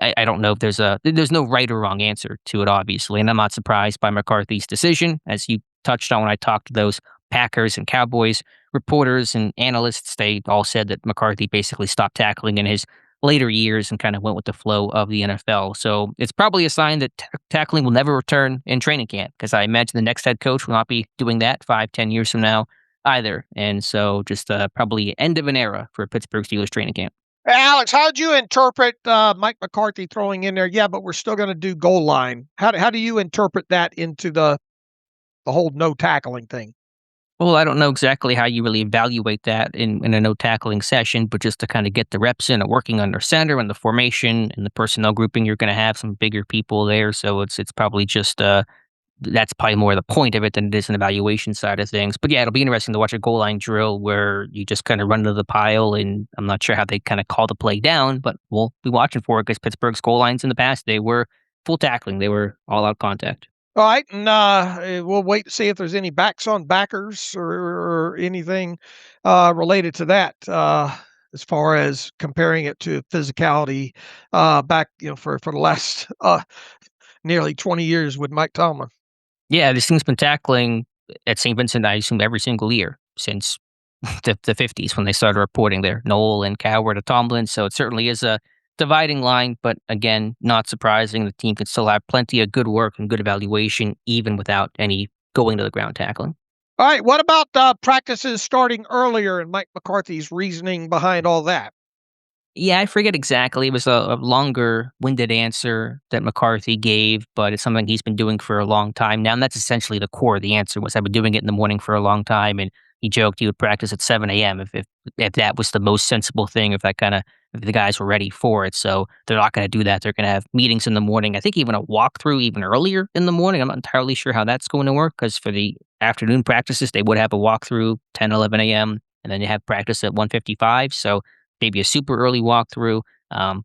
I don't know if there's no right or wrong answer to it, obviously. And I'm not surprised by McCarthy's decision. As you touched on when I talked to those Packers and Cowboys reporters and analysts, they all said that McCarthy basically stopped tackling in his later years and kind of went with the flow of the NFL. So it's probably a sign that tackling will never return in training camp, because I imagine the next head coach will not be doing that 5-10 years from now either. And so just probably end of an era for Pittsburgh Steelers training camp. Alex, how'd you interpret Mike McCarthy throwing in there? Yeah, but we're still going to do goal line. How do you interpret that into the whole no tackling thing? Well, I don't know exactly how you really evaluate that in a no tackling session, but just to kind of get the reps in, working under center and the formation and the personnel grouping, you're going to have some bigger people there. So it's probably just that's probably more the point of it than it is an evaluation side of things. But yeah, it'll be interesting to watch a goal line drill where you just kind of run into the pile, and I'm not sure how they kind of call the play down, but we'll be watching for it because Pittsburgh's goal lines in the past, they were full tackling, they were all out contact. All right, and we'll wait to see if there's any backs on backers or anything related to that as far as comparing it to physicality back, for the last nearly 20 years with Mike Tomlin. Yeah, this thing's been tackling at Saint Vincent, I assume, every single year since the 50s when they started reporting there. Noel and Coward to Tomlin, so it certainly is a dividing line, but again, not surprising. The team can still have plenty of good work and good evaluation, even without any going to the ground tackling. All right, what about practices starting earlier and Mike McCarthy's reasoning behind all that? Yeah, I forget exactly. It was a longer-winded answer that McCarthy gave, but it's something he's been doing for a long time now, and that's essentially the core of the answer was, I've been doing it in the morning for a long time, and he joked he would practice at 7 a.m. if that was the most sensible thing, if the guys were ready for it. So they're not going to do that. They're going to have meetings in the morning. I think even a walkthrough even earlier in the morning. I'm not entirely sure how that's going to work, because for the afternoon practices, they would have a walkthrough 10, 11 a.m., and then you have practice at 1:55. So maybe a super early walkthrough,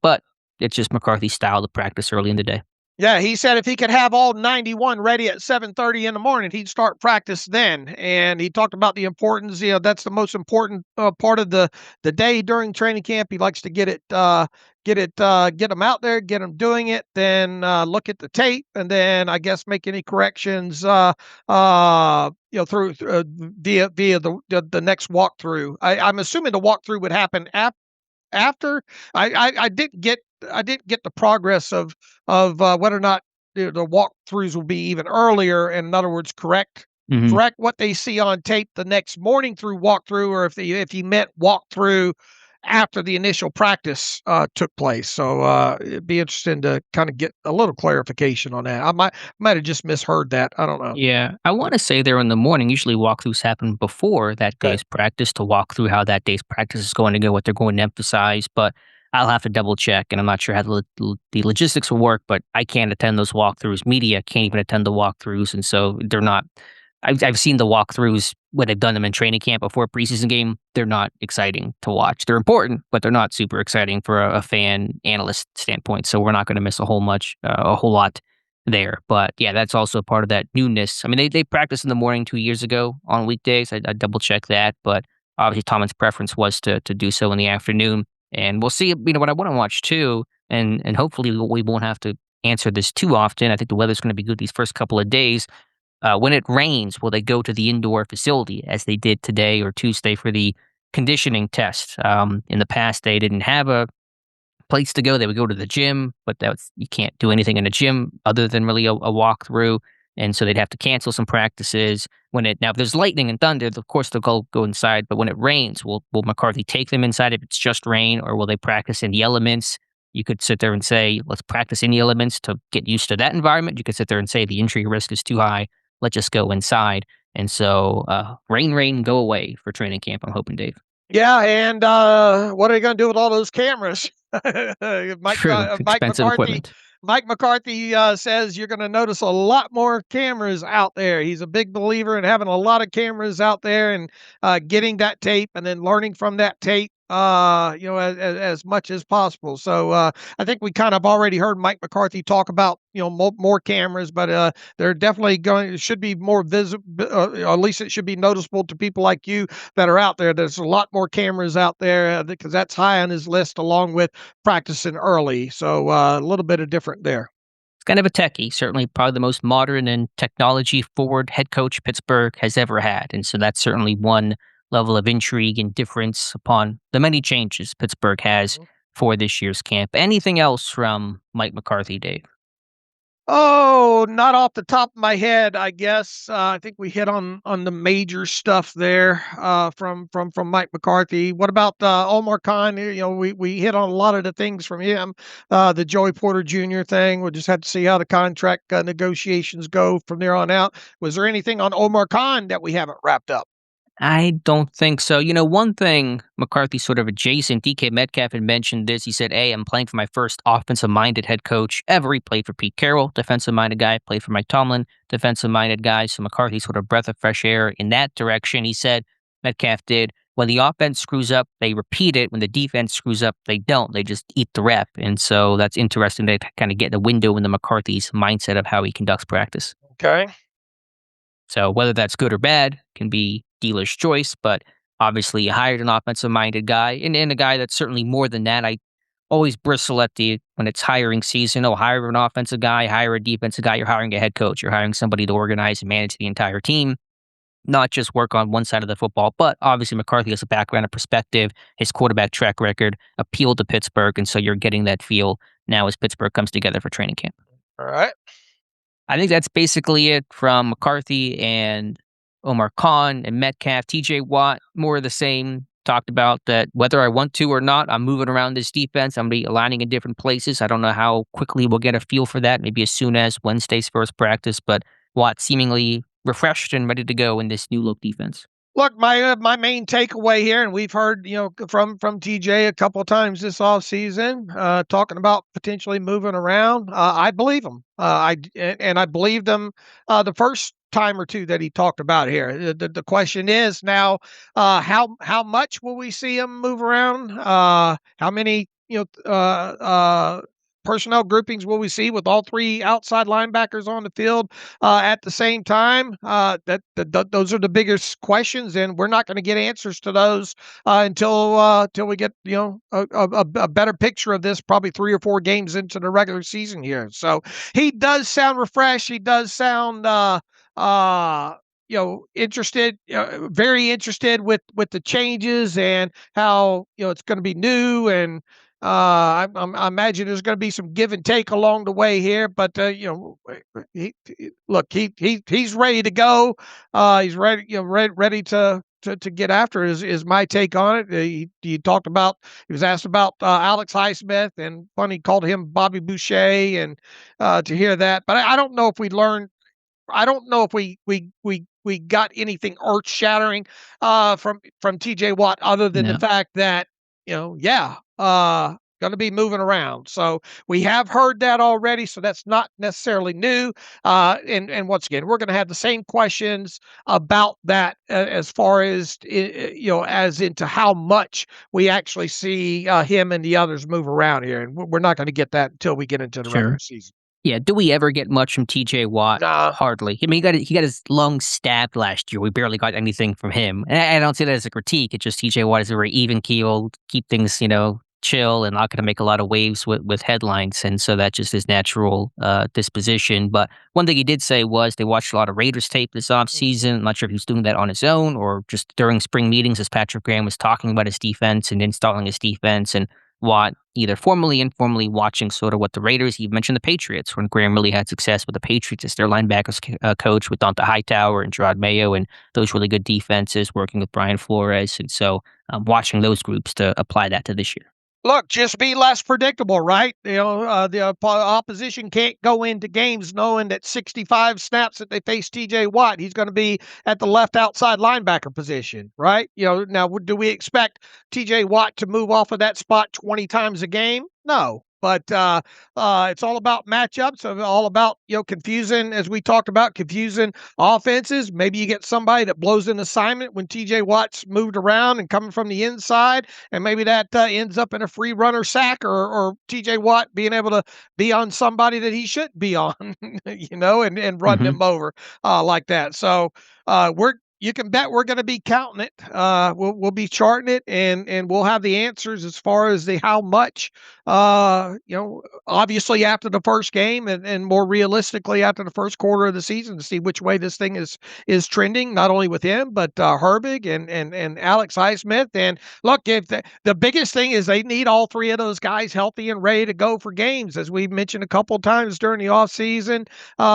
but it's just McCarthy's style to practice early in the day. Yeah, he said if he could have all 91 ready at 7:30 in the morning, he'd start practice then. And he talked about the importance. That's the most important part of the day during training camp. He likes to get them out there, get them doing it, then look at the tape, and then I guess make any corrections. Through via the next walkthrough. I'm assuming the walkthrough would happen after. I didn't get the progress of whether or not the walkthroughs will be even earlier. In other words, correct what they see on tape the next morning through walkthrough, or if he meant walkthrough after the initial practice took place. So it'd be interesting to kind of get a little clarification on that. I might have just misheard that. I don't know. Yeah, I want to say there in the morning. Usually walkthroughs happen before that day's practice to walk through how that day's practice is going to go, what they're going to emphasize. But I'll have to double check, and I'm not sure how the logistics will work, but I can't attend those walkthroughs. Media can't even attend the walkthroughs, and so they're not. I've seen the walkthroughs when they've done them in training camp before a preseason game. They're not exciting to watch. They're important, but they're not super exciting for a fan analyst standpoint. So we're not going to miss a whole lot there. But yeah, that's also part of that newness. I mean, they practiced in the morning 2 years ago on weekdays. I double check that, but obviously Tomlin's preference was to do so in the afternoon. And we'll see. What I want to watch too, and hopefully we won't have to answer this too often. I think the weather's going to be good these first couple of days. When it rains, will they go to the indoor facility as they did today or Tuesday for the conditioning test? In the past, they didn't have a place to go. They would go to the gym, but you can't do anything in a gym other than really a walkthrough. And so they'd have to cancel some practices. Now, if there's lightning and thunder, of course they'll go inside. But when it rains, will McCarthy take them inside if it's just rain, or will they practice in the elements? You could sit there and say, let's practice any elements to get used to that environment. You could sit there and say the injury risk is too high. Let's just go inside. And so, rain, go away for training camp, I'm hoping, Dave. Yeah, and what are they going to do with all those cameras? True, expensive equipment. Mike McCarthy says you're going to notice a lot more cameras out there. He's a big believer in having a lot of cameras out there and getting that tape and then learning from that tape, as much as possible. So I think we kind of already heard Mike McCarthy talk about, more cameras, but they're definitely should be more visible, at least it should be noticeable to people like you that are out there. There's a lot more cameras out there because that's high on his list along with practicing early. So a little bit of different there. It's kind of a techie, certainly probably the most modern and technology-forward head coach Pittsburgh has ever had. And so that's certainly one level of intrigue and difference upon the many changes Pittsburgh has for this year's camp. Anything else from Mike McCarthy, Dave? Oh, not off the top of my head, I guess. I think we hit on the major stuff there from Mike McCarthy. What about Omar Khan? We hit on a lot of the things from him. The Joey Porter Jr. thing. We'll just have to see how the contract negotiations go from there on out. Was there anything on Omar Khan that we haven't wrapped up? I don't think so. One thing McCarthy sort of adjacent, DK Metcalf had mentioned this. He said, hey, I'm playing for my first offensive-minded head coach ever. He played for Pete Carroll, defensive-minded guy, played for Mike Tomlin, defensive-minded guy. So McCarthy sort of breath of fresh air in that direction. He said, Metcalf did, when the offense screws up, they repeat it. When the defense screws up, they don't. They just eat the rep. And so that's interesting to kind of get a window into McCarthy's mindset of how he conducts practice. Okay. So whether that's good or bad can be dealer's choice, but obviously you hired an offensive-minded guy and a guy that's certainly more than that. I always bristle at when it's hiring season. Hire an offensive guy, hire a defensive guy. You're hiring a head coach. You're hiring somebody to organize and manage the entire team, not just work on one side of the football. But obviously McCarthy has a background and perspective. His quarterback track record appealed to Pittsburgh, and so you're getting that feel now as Pittsburgh comes together for training camp. All right. I think that's basically it from McCarthy and Omar Khan and Metcalf. TJ Watt, more of the same. Talked about that whether I want to or not, I'm moving around this defense. I'm going to be aligning in different places. I don't know how quickly we'll get a feel for that, maybe as soon as Wednesday's first practice, but Watt seemingly refreshed and ready to go in this new look defense. Look, my main takeaway here, and we've heard from TJ a couple of times this offseason, talking about potentially moving around. I believe him. I believed him the first time or two that he talked about here. The question is now, how much will we see him move around? How many personnel groupings will we see with all three outside linebackers on the field at the same time? Those are the biggest questions, and we're not going to get answers to those until we get a better picture of this, probably 3 or 4 games into the regular season here. So he does sound refreshed. He does sound interested, very interested with the changes and how it's going to be new, and I imagine there's going to be some give and take along the way here. But he's ready to go. He's ready, ready to get after is my take on it. He talked about, he was asked about Alex Highsmith, and funny, called him Bobby Boucher, and to hear that. But I don't know if we learned. I don't know if we got anything earth shattering from TJ Watt other than the fact that going to be moving around. So we have heard that already. So that's not necessarily new. And once again, we're going to have the same questions about that as far as as into how much we actually see him and the others move around here, and we're not going to get that until we get into the regular season. Yeah, do we ever get much from TJ Watt? Hardly. I mean, he got his lung stabbed last year. We barely got anything from him. And I don't say that as a critique. It's just TJ Watt is very even-keeled, keep things, chill, and not going to make a lot of waves with headlines. And so that's just his natural disposition. But one thing he did say was they watched a lot of Raiders tape this offseason. I'm not sure if he was doing that on his own or just during spring meetings as Patrick Graham was talking about his defense and installing his defense, and Watt either formally, informally watching sort of what the Raiders, he mentioned the Patriots, when Graham really had success with the Patriots as their linebackers coach with Donta Hightower and Gerard Mayo and those really good defenses, working with Brian Flores. And so watching those groups to apply that to this year. Look, just be less predictable, right? The opposition can't go into games knowing that 65 snaps that they face TJ Watt, he's going to be at the left outside linebacker position, right? Now, do we expect TJ Watt to move off of that spot 20 times a game? No. But it's all about matchups, all about confusing, as we talked about, confusing offenses. Maybe you get somebody that blows an assignment when TJ Watt's moved around and coming from the inside, and maybe that ends up in a free runner sack, or TJ Watt being able to be on somebody that he shouldn't be on, and running Mhm. him over like that. So you can bet we're going to be counting it. We'll be charting it, and we'll have the answers as far as the how much. Obviously after the first game, and more realistically after the first quarter of the season, to see which way this thing is trending. Not only with him, but Herbig and Alex Highsmith. And look, if the biggest thing is they need all three of those guys healthy and ready to go for games, as we've mentioned a couple times during the offseason.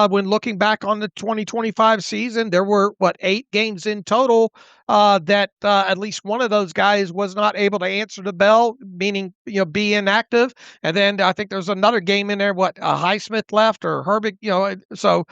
When looking back on the 2025 season, there were 8 games in total that at least one of those guys was not able to answer the bell, meaning be inactive. And then I think there's another game in there. Highsmith left, or Herbig. So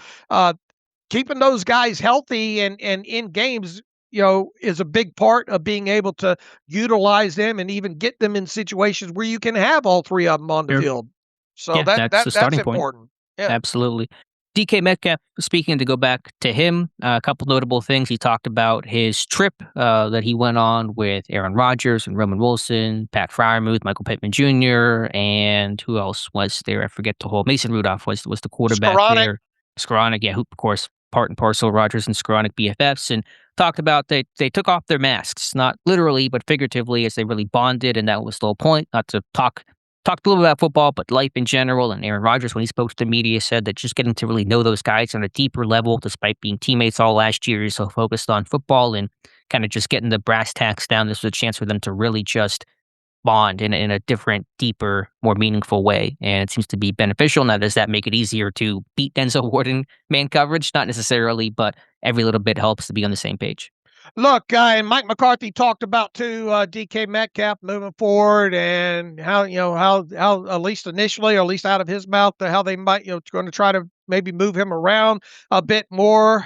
keeping those guys healthy and in games, is a big part of being able to utilize them and even get them in situations where you can have all three of them on the Sure. field. So Yeah, that's the that's starting point. important. Yeah. Absolutely. DK Metcalf, speaking, to go back to him, a couple notable things. He talked about his trip that he went on with Aaron Rodgers and Roman Wilson, Pat Fryermuth, Michael Pittman Jr., and who else was there? I forget the whole. Mason Rudolph was the quarterback Skoranek. there. Skoranek, yeah, who, of course, part and parcel Rodgers and Skoranek BFFs, and talked about they took off their masks, not literally, but figuratively, as they really bonded, and that was the whole point, not to talked a little bit about football, but life in general. And Aaron Rodgers, when he spoke to the media, said that just getting to really know those guys on a deeper level, despite being teammates all last year, he's so focused on football and kind of just getting the brass tacks down. This was a chance for them to really just bond in a different, deeper, more meaningful way. And it seems to be beneficial. Now, does that make it easier to beat Denzel Ward in man coverage? Not necessarily, but every little bit helps to be on the same page. Look, and Mike McCarthy talked about too DK Metcalf moving forward, and how at least initially, or at least out of his mouth, how they might going to try to maybe move him around a bit more.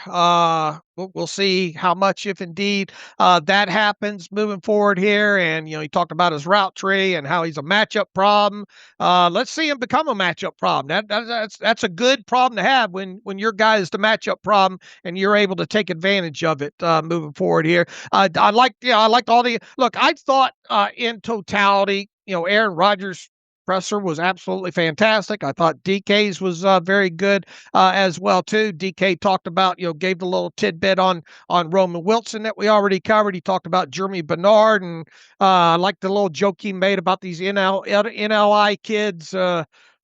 We'll see how much, if indeed that happens moving forward here. And he talked about his route tree and how he's a matchup problem. Let's see him become a matchup problem. That's a good problem to have when your guy is the matchup problem and you're able to take advantage of it moving forward here. I liked all the look. I thought in totality, Aaron Rodgers' presser was absolutely fantastic. I thought DK's was very good as well too. DK talked about, gave the little tidbit on Roman Wilson that we already covered. He talked about Jeremy Bernard, and I like the little joke he made about these NLI kids.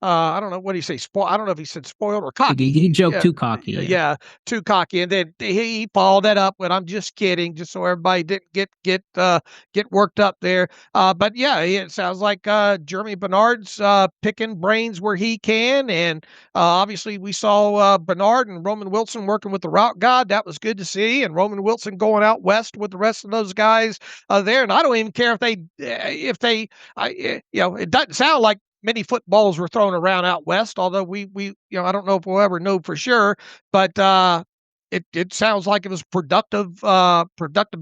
I don't know, what do you say? I don't know if he said spoiled or cocky. He joked Yeah, too cocky. yeah, too cocky. And then he followed that up with, "I'm just kidding," just so everybody didn't get worked up there. But yeah, it sounds like Jeremy Bernard's picking brains where he can, and obviously we saw Bernard and Roman Wilson working with the route god. That was good to see, and Roman Wilson going out west with the rest of those guys there. And I don't even care it doesn't sound like many footballs were thrown around out west, although we I don't know if we'll ever know for sure, but it sounds like it was productive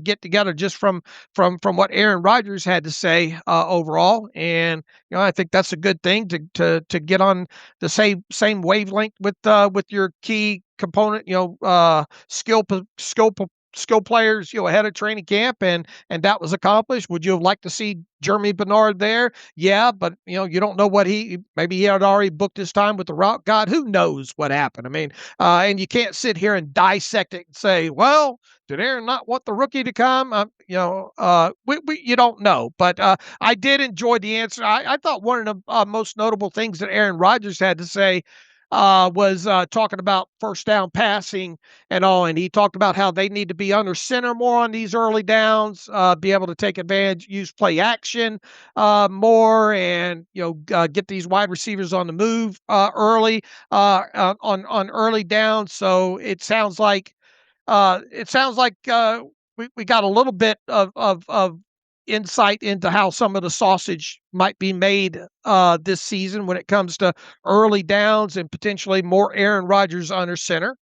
get together just from what Aaron Rodgers had to say overall. And I think that's a good thing to get on the same wavelength with your key component, skill players, ahead of training camp, and that was accomplished. Would you have liked to see Jeremy Bernard there? Yeah, but you don't know maybe he had already booked his time with the route god. Who knows what happened? I mean, and you can't sit here and dissect it and say, well, did Aaron not want the rookie to come? You don't know. But I did enjoy the answer. I thought one of the most notable things that Aaron Rodgers had to say was talking about first down passing and all, and he talked about how they need to be under center more on these early downs, be able to take advantage, use play action more, and get these wide receivers on the move early on early downs. So it sounds like we got a little bit of insight into how some of the sausage might be made this season when it comes to early downs and potentially more Aaron Rodgers under center?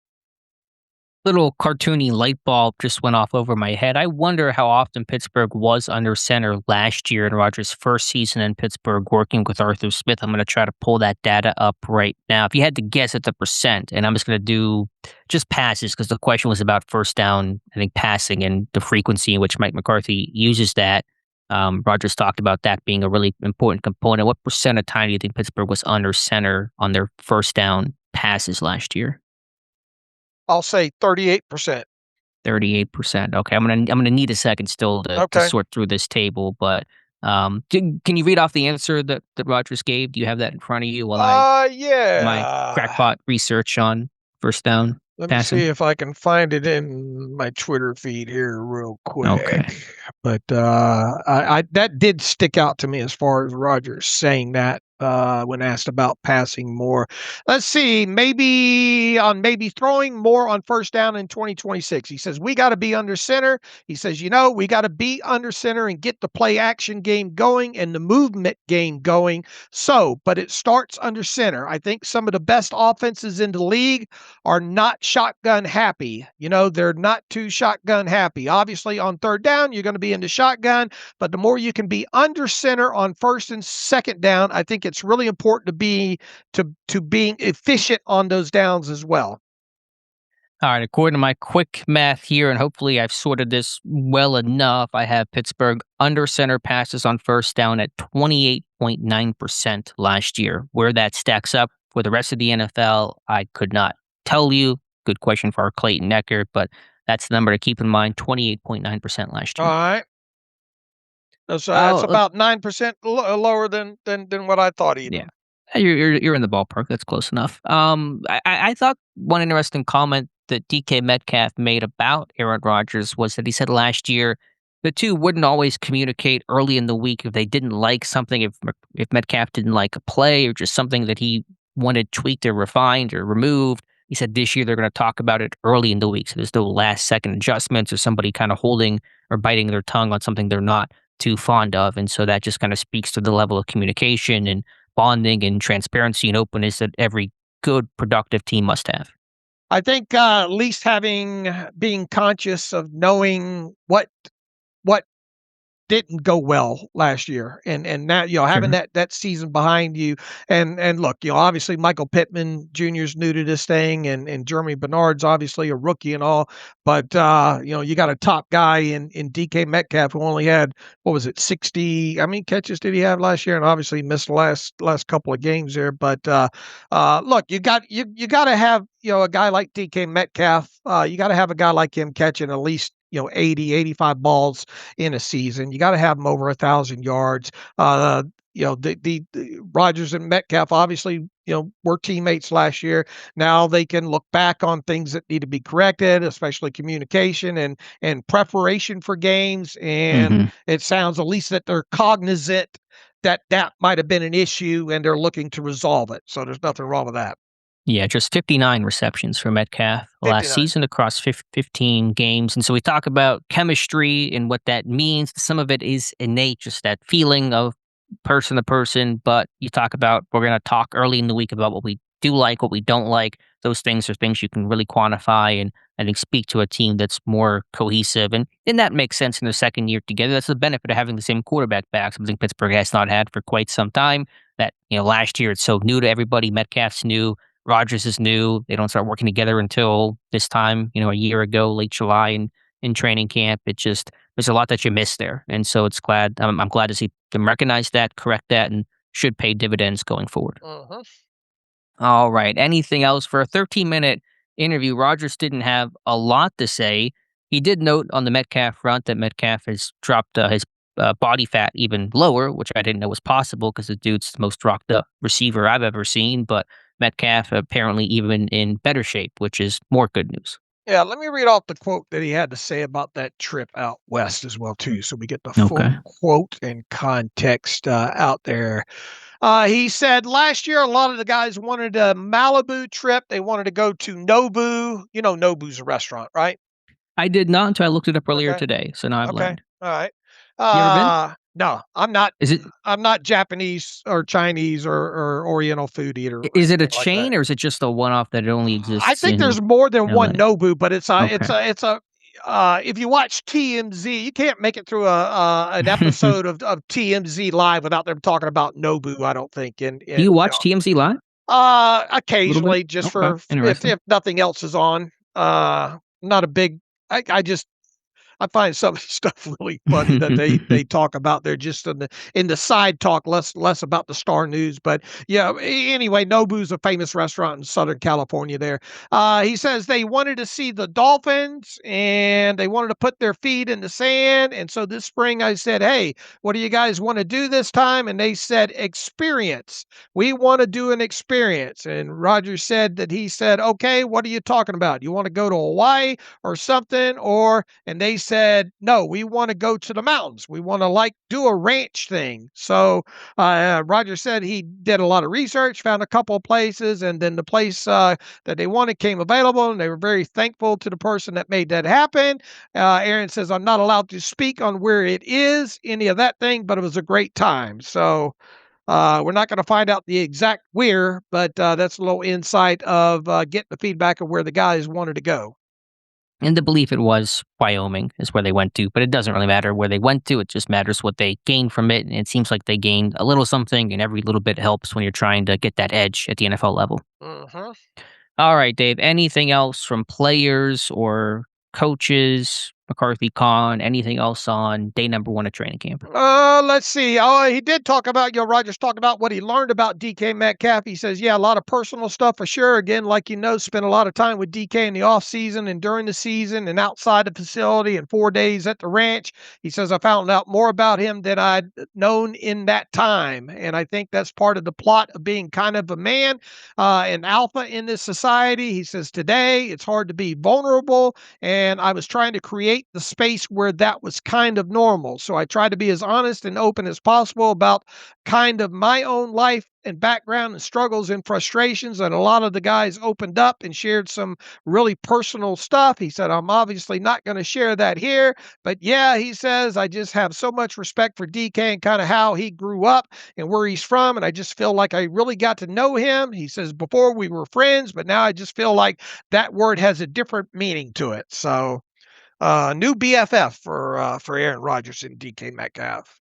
Little cartoony light bulb just went off over my head. I wonder how often Pittsburgh was under center last year in Rodgers' first season in Pittsburgh working with Arthur Smith. I'm going to try to pull that data up right now. If you had to guess at the percent, and I'm just going to do just passes because the question was about first down, I think passing and the frequency in which Mike McCarthy uses that. Rodgers talked about that being a really important component. What percent of time do you think Pittsburgh was under center on their first down passes last year? I'll say 38%. 38%. Okay, I'm gonna need a second still to Okay. sort through this table, but can you read off the answer that Rogers gave? Do you have that in front of you while I my Yeah. crackpot research on first down Let me see passing? if I can find it in my Twitter feed here real Okay. quick. But I that did stick out to me as far as Rogers saying that when asked about passing more. Let's see, maybe throwing more on first down in 2026. He says we got to be under center. He says, we got to be under center and get the play action game going and the movement game going. So, but it starts under center. I think some of the best offenses in the league are not shotgun happy. They're not too shotgun happy. Obviously, on third down, you're going to be into shotgun, but the more you can be under center on first and second down, I think it's really important to being efficient on those downs as well. All right, according to my quick math here, and hopefully I've sorted this well enough, I have Pittsburgh under center passes on first down at 28.9% last year. Where that stacks up for the rest of the NFL, I could not tell you. Good question for our Clayton Necker, but that's the number to keep in mind, 28.9% last All year. right. That's Oh, about 9% lower than what I thought even. yeah. You're in the ballpark. That's close enough. I thought one interesting comment that DK Metcalf made about Aaron Rodgers was that he said last year the two wouldn't always communicate early in the week if they didn't like something, if Metcalf didn't like a play or just something that he wanted tweaked or refined or removed. He said this year they're going to talk about it early in the week, so there's no last second adjustments or somebody kind of holding or biting their tongue on something they're not too fond of, and so that just kind of speaks to the level of communication and bonding and transparency and openness that every good, productive team must have. I think at least being conscious of knowing what didn't go well last year and now having Sure. that season behind you and look, obviously Michael Pittman Jr. is new to this thing and Jeremy Bernard's obviously a rookie and all, but you got a top guy in DK Metcalf who only had, what was it, 60, how many catches did he have last year, and obviously missed the last couple of games there, but look, you got to have a guy like DK Metcalf, you got to have a guy like him catching at least 80, 85 balls in a season. You got to have them over 1,000 yards. The Rodgers and Metcalf obviously, were teammates last year. Now they can look back on things that need to be corrected, especially communication and preparation for games. And Hmm. it sounds at least that they're cognizant that might have been an issue and they're looking to resolve it. So there's nothing wrong with that. Yeah, just 59 receptions for Metcalf last 59. season across 15 games. And so we talk about chemistry and what that means. Some of it is innate, just that feeling of person to person. But you talk about, we're going to talk early in the week about what we do like, what we don't like. Those things are things you can really quantify and I think speak to a team that's more cohesive. And that makes sense in their second year together. That's the benefit of having the same quarterback back, something Pittsburgh has not had for quite some time. That, last year it's so new to everybody. Metcalf's new. Rodgers is new. They don't start working together until this time, a year ago, late July in training camp. There's a lot that you miss there. And so I'm glad to see them recognize that, correct that, and should pay dividends going forward. Uh-huh. All right. Anything else for a 13-minute interview? Rodgers didn't have a lot to say. He did note on the Metcalf front that Metcalf has dropped his body fat even lower, which I didn't know was possible because the dude's the most rocked up receiver I've ever seen. But Metcalf apparently even in better shape, which is more good news. Yeah, let me read off the quote that he had to say about that trip out west as well too, so we get the full Okay. quote and context out there. He said last year a lot of the guys wanted a Malibu trip. They wanted to go to Nobu. You know Nobu's a restaurant, right? I did not until I looked it up earlier Okay. today, so now I've Okay. learned. All right. You ever been? No, I'm not. Is it I'm not Japanese or Chinese or Oriental food eater or is it a anything like that. chain or is it just a one-off that it only I exists think in there's more than one LA? Nobu, but Okay. if you watch TMZ, you can't make it through an episode of TMZ Live without them talking about Nobu, I don't think. Do And you watch TMZ Live? A little bit? occasionally just Okay, for interesting. if nothing else is on. Not a big I just I find some of the stuff really funny that they talk about. They're just in the side talk, less about the star news. But yeah, anyway, Nobu's a famous restaurant in Southern California. There, he says they wanted to see the Dolphins and they wanted to put their feet in the sand. And so this spring, I said, "Hey, what do you guys want to do this time?" And they said, "Experience. We want to do an experience." And Roger said that he said, "Okay, what are you talking about? You want to go to Hawaii or something, or?" And they said, "No, we want to go to the mountains. We want to like do a ranch thing." So Roger said he did a lot of research, found a couple of places, and then the place that they wanted came available, and they were very thankful to the person that made that happen. Aaron says, "I'm not allowed to speak on where it is, any of that thing, but it was a great time." So we're not going to find out the exact where, but that's a little insight of getting the feedback of where the guys wanted to go. And the belief it was Wyoming is where they went to, but it doesn't really matter where they went to. It just matters what they gained from it. And it seems like they gained a little something, and every little bit helps when you're trying to get that edge at the NFL level. Mhm. All right, Dave. Anything else from players or coaches, McCarthy, Khan, anything else on day number one of training camp? Let's see. Oh, he did talk about, Rogers talked about what he learned about DK Metcalf. He says, yeah, a lot of personal stuff for sure. Again, like spent a lot of time with DK in the off season and during the season and outside the facility and 4 days at the ranch. He says, I found out more about him than I'd known in that time. And I think that's part of the plot of being kind of a man, an alpha in this society. He says, today it's hard to be vulnerable. And I was trying to create the space where that was kind of normal. So I tried to be as honest and open as possible about kind of my own life and background and struggles and frustrations. And a lot of the guys opened up and shared some really personal stuff. He said, I'm obviously not going to share that here. But yeah, he says, I just have so much respect for DK and kind of how he grew up and where he's from. And I just feel like I really got to know him. He says, before we were friends, but now I just feel like that word has a different meaning to it. So, new BFF for Aaron Rodgers and DK Metcalf.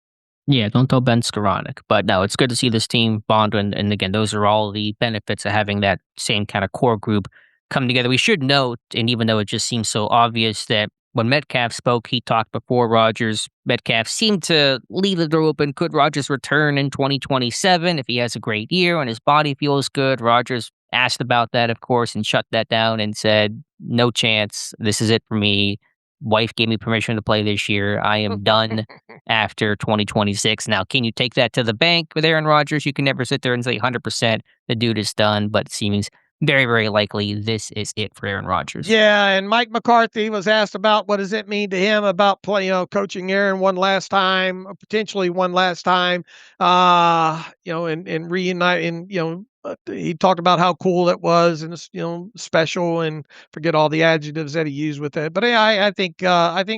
Yeah, don't tell Ben Skoranek. But no, it's good to see this team bond. And again, those are all the benefits of having that same kind of core group come together. We should note, and even though it just seems so obvious, that when Metcalf spoke, he talked before Rodgers. Metcalf seemed to leave the door open. Could Rodgers return in 2027 if he has a great year and his body feels good? Rodgers asked about that, of course, and shut that down and said, no chance. This is it for me. Wife gave me permission to play this year. I am done after 2026. Now, can you take that to the bank with Aaron Rodgers? You can never sit there and say 100% the dude is done, but it seems very, very likely this is it for Aaron Rodgers. Yeah, and Mike McCarthy was asked about what does it mean to him about coaching Aaron one last time, potentially one last time, and reuniting, he talked about how cool it was and it's, special and forget all the adjectives that he used with it. But yeah, I think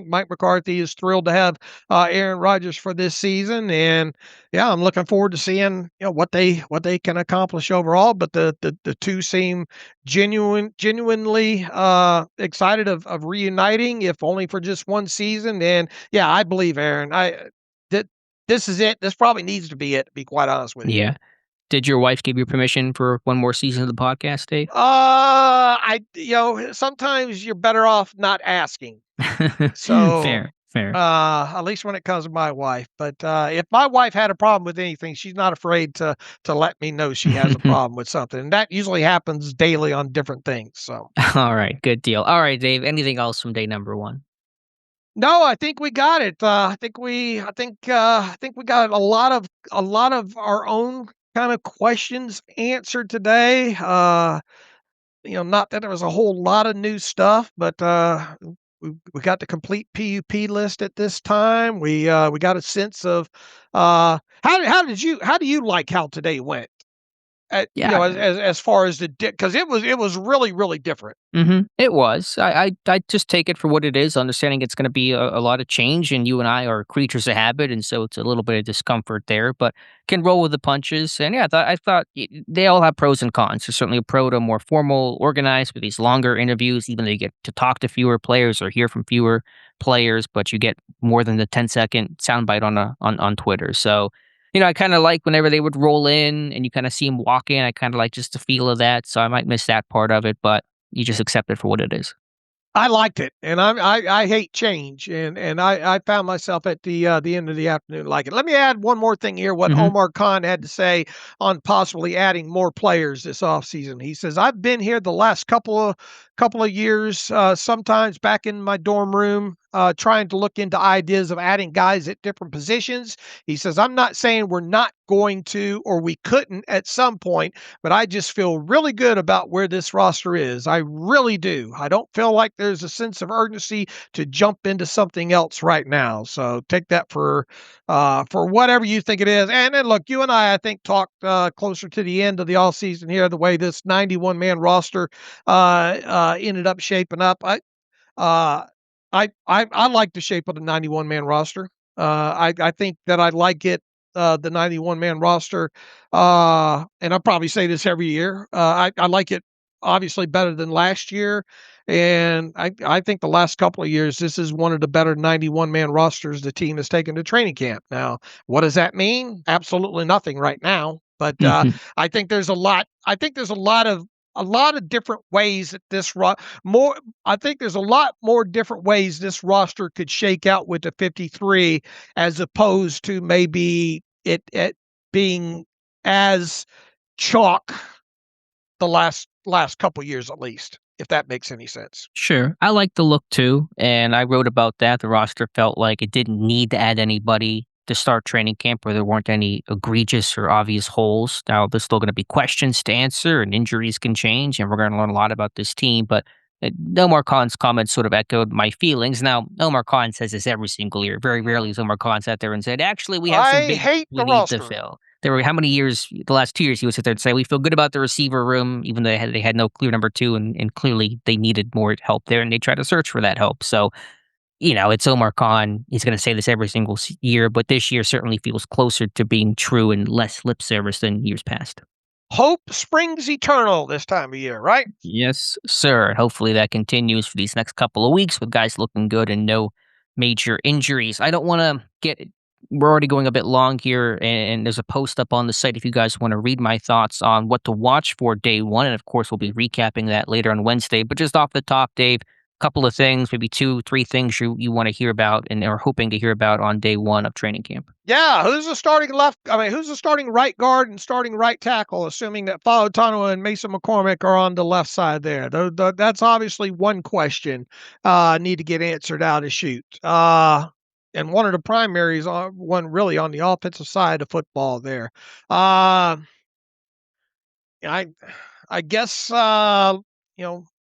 Mike McCarthy is thrilled to have Aaron Rodgers for this season, and yeah, I'm looking forward to seeing what they can accomplish overall. But the two seem genuinely excited of reuniting, if only for just one season. And yeah, I believe Aaron. That this is it. This probably needs to be it. To be quite honest with you. Yeah. Did your wife give you permission for one more season of the podcast, Dave? Sometimes you're better off not asking. So fair. at least when it comes to my wife. But if my wife had a problem with anything, she's not afraid to let me know she has a problem with something. And that usually happens daily on different things. So All right, good deal. All right, Dave. Anything else from day number one? no, I think we got it. I think we got a lot of our own kind of questions answered today. Not that there was a whole lot of new stuff, but we got the complete PUP list at this time. We got a sense of how do you like how today went? Yeah. as far as because it was really, really different. It was. I just take it for what it is, understanding it's going to be a lot of change, and you and I are creatures of habit, and so it's a little bit of discomfort there, but can roll with the punches. And yeah, I thought they all have pros and cons. There's certainly a pro to more formal, organized with these longer interviews, even though you get to talk to fewer players or hear from fewer players, but you get more than the 10-second soundbite on Twitter. So I kind of like whenever they would roll in and you kind of see them walk in. I kind of like just the feel of that. So I might miss that part of it, but you just accept it for what it is. I liked it, and I hate change, and I found myself at the end of the afternoon like it. Let me add one more thing here. What hmm Omar Khan had to say on possibly adding more players this offseason. He says, "I've been here the last couple of years, sometimes back in my dorm room, trying to look into ideas of adding guys at different positions." He says, "I'm not saying we're not going to or we couldn't at some point, but I just feel really good about where this roster is. I really do. I don't feel like there's a sense of urgency to jump into something else right now." So take that for whatever you think it is. And then look, you and I think, talked closer to the end of the all season here, the way this 91-man roster ended up shaping up. Uh, I like the shape of the 91-man roster. I think that I like it, the 91-man roster, and I probably say this every year. I like it obviously better than last year, and I think the last couple of years this is one of the better 91-man rosters the team has taken to training camp. Now, what does that mean? Absolutely nothing right now, but I think there's a lot. I think there's a lot of different ways that more. I think there's a lot more different ways this roster could shake out with the 53, as opposed to maybe it being as chalk the last couple years, at least, if that makes any sense. Sure. I like the look too, and I wrote about that. The roster felt like it didn't need to add anybody to start training camp where there weren't any egregious or obvious holes. Now, there's still going to be questions to answer, and injuries can change, and we're going to learn a lot about this team. But Omar Khan's comments sort of echoed my feelings. Now, Omar Khan says this every single year. Very rarely has Omar Khan sat there and said, actually, we have some I big hate we the need to roster. fill. There were how many years, the last 2 years, he would sit there and say, we feel good about the receiver room, even though they had no clear number two, and clearly they needed more help there, and they tried to search for that help. So, it's Omar Khan. He's going to say this every single year, but this year certainly feels closer to being true and less lip service than years past. Hope springs eternal this time of year, right? Yes, sir. Hopefully that continues for these next couple of weeks with guys looking good and no major injuries. I don't want to we're already going a bit long here, and there's a post up on the site if you guys want to read my thoughts on what to watch for day one. And of course, we'll be recapping that later on Wednesday. But just off the top, Dave, a couple of things, maybe 2-3 things you want to hear about and are hoping to hear about on day one of training camp. Yeah, who's the starting right guard and starting right tackle, assuming that Fautano and Mason McCormick are on the left side there? That's obviously one question need to get answered out of shoot. And one of the primaries, one really on the offensive side of football there. I I guess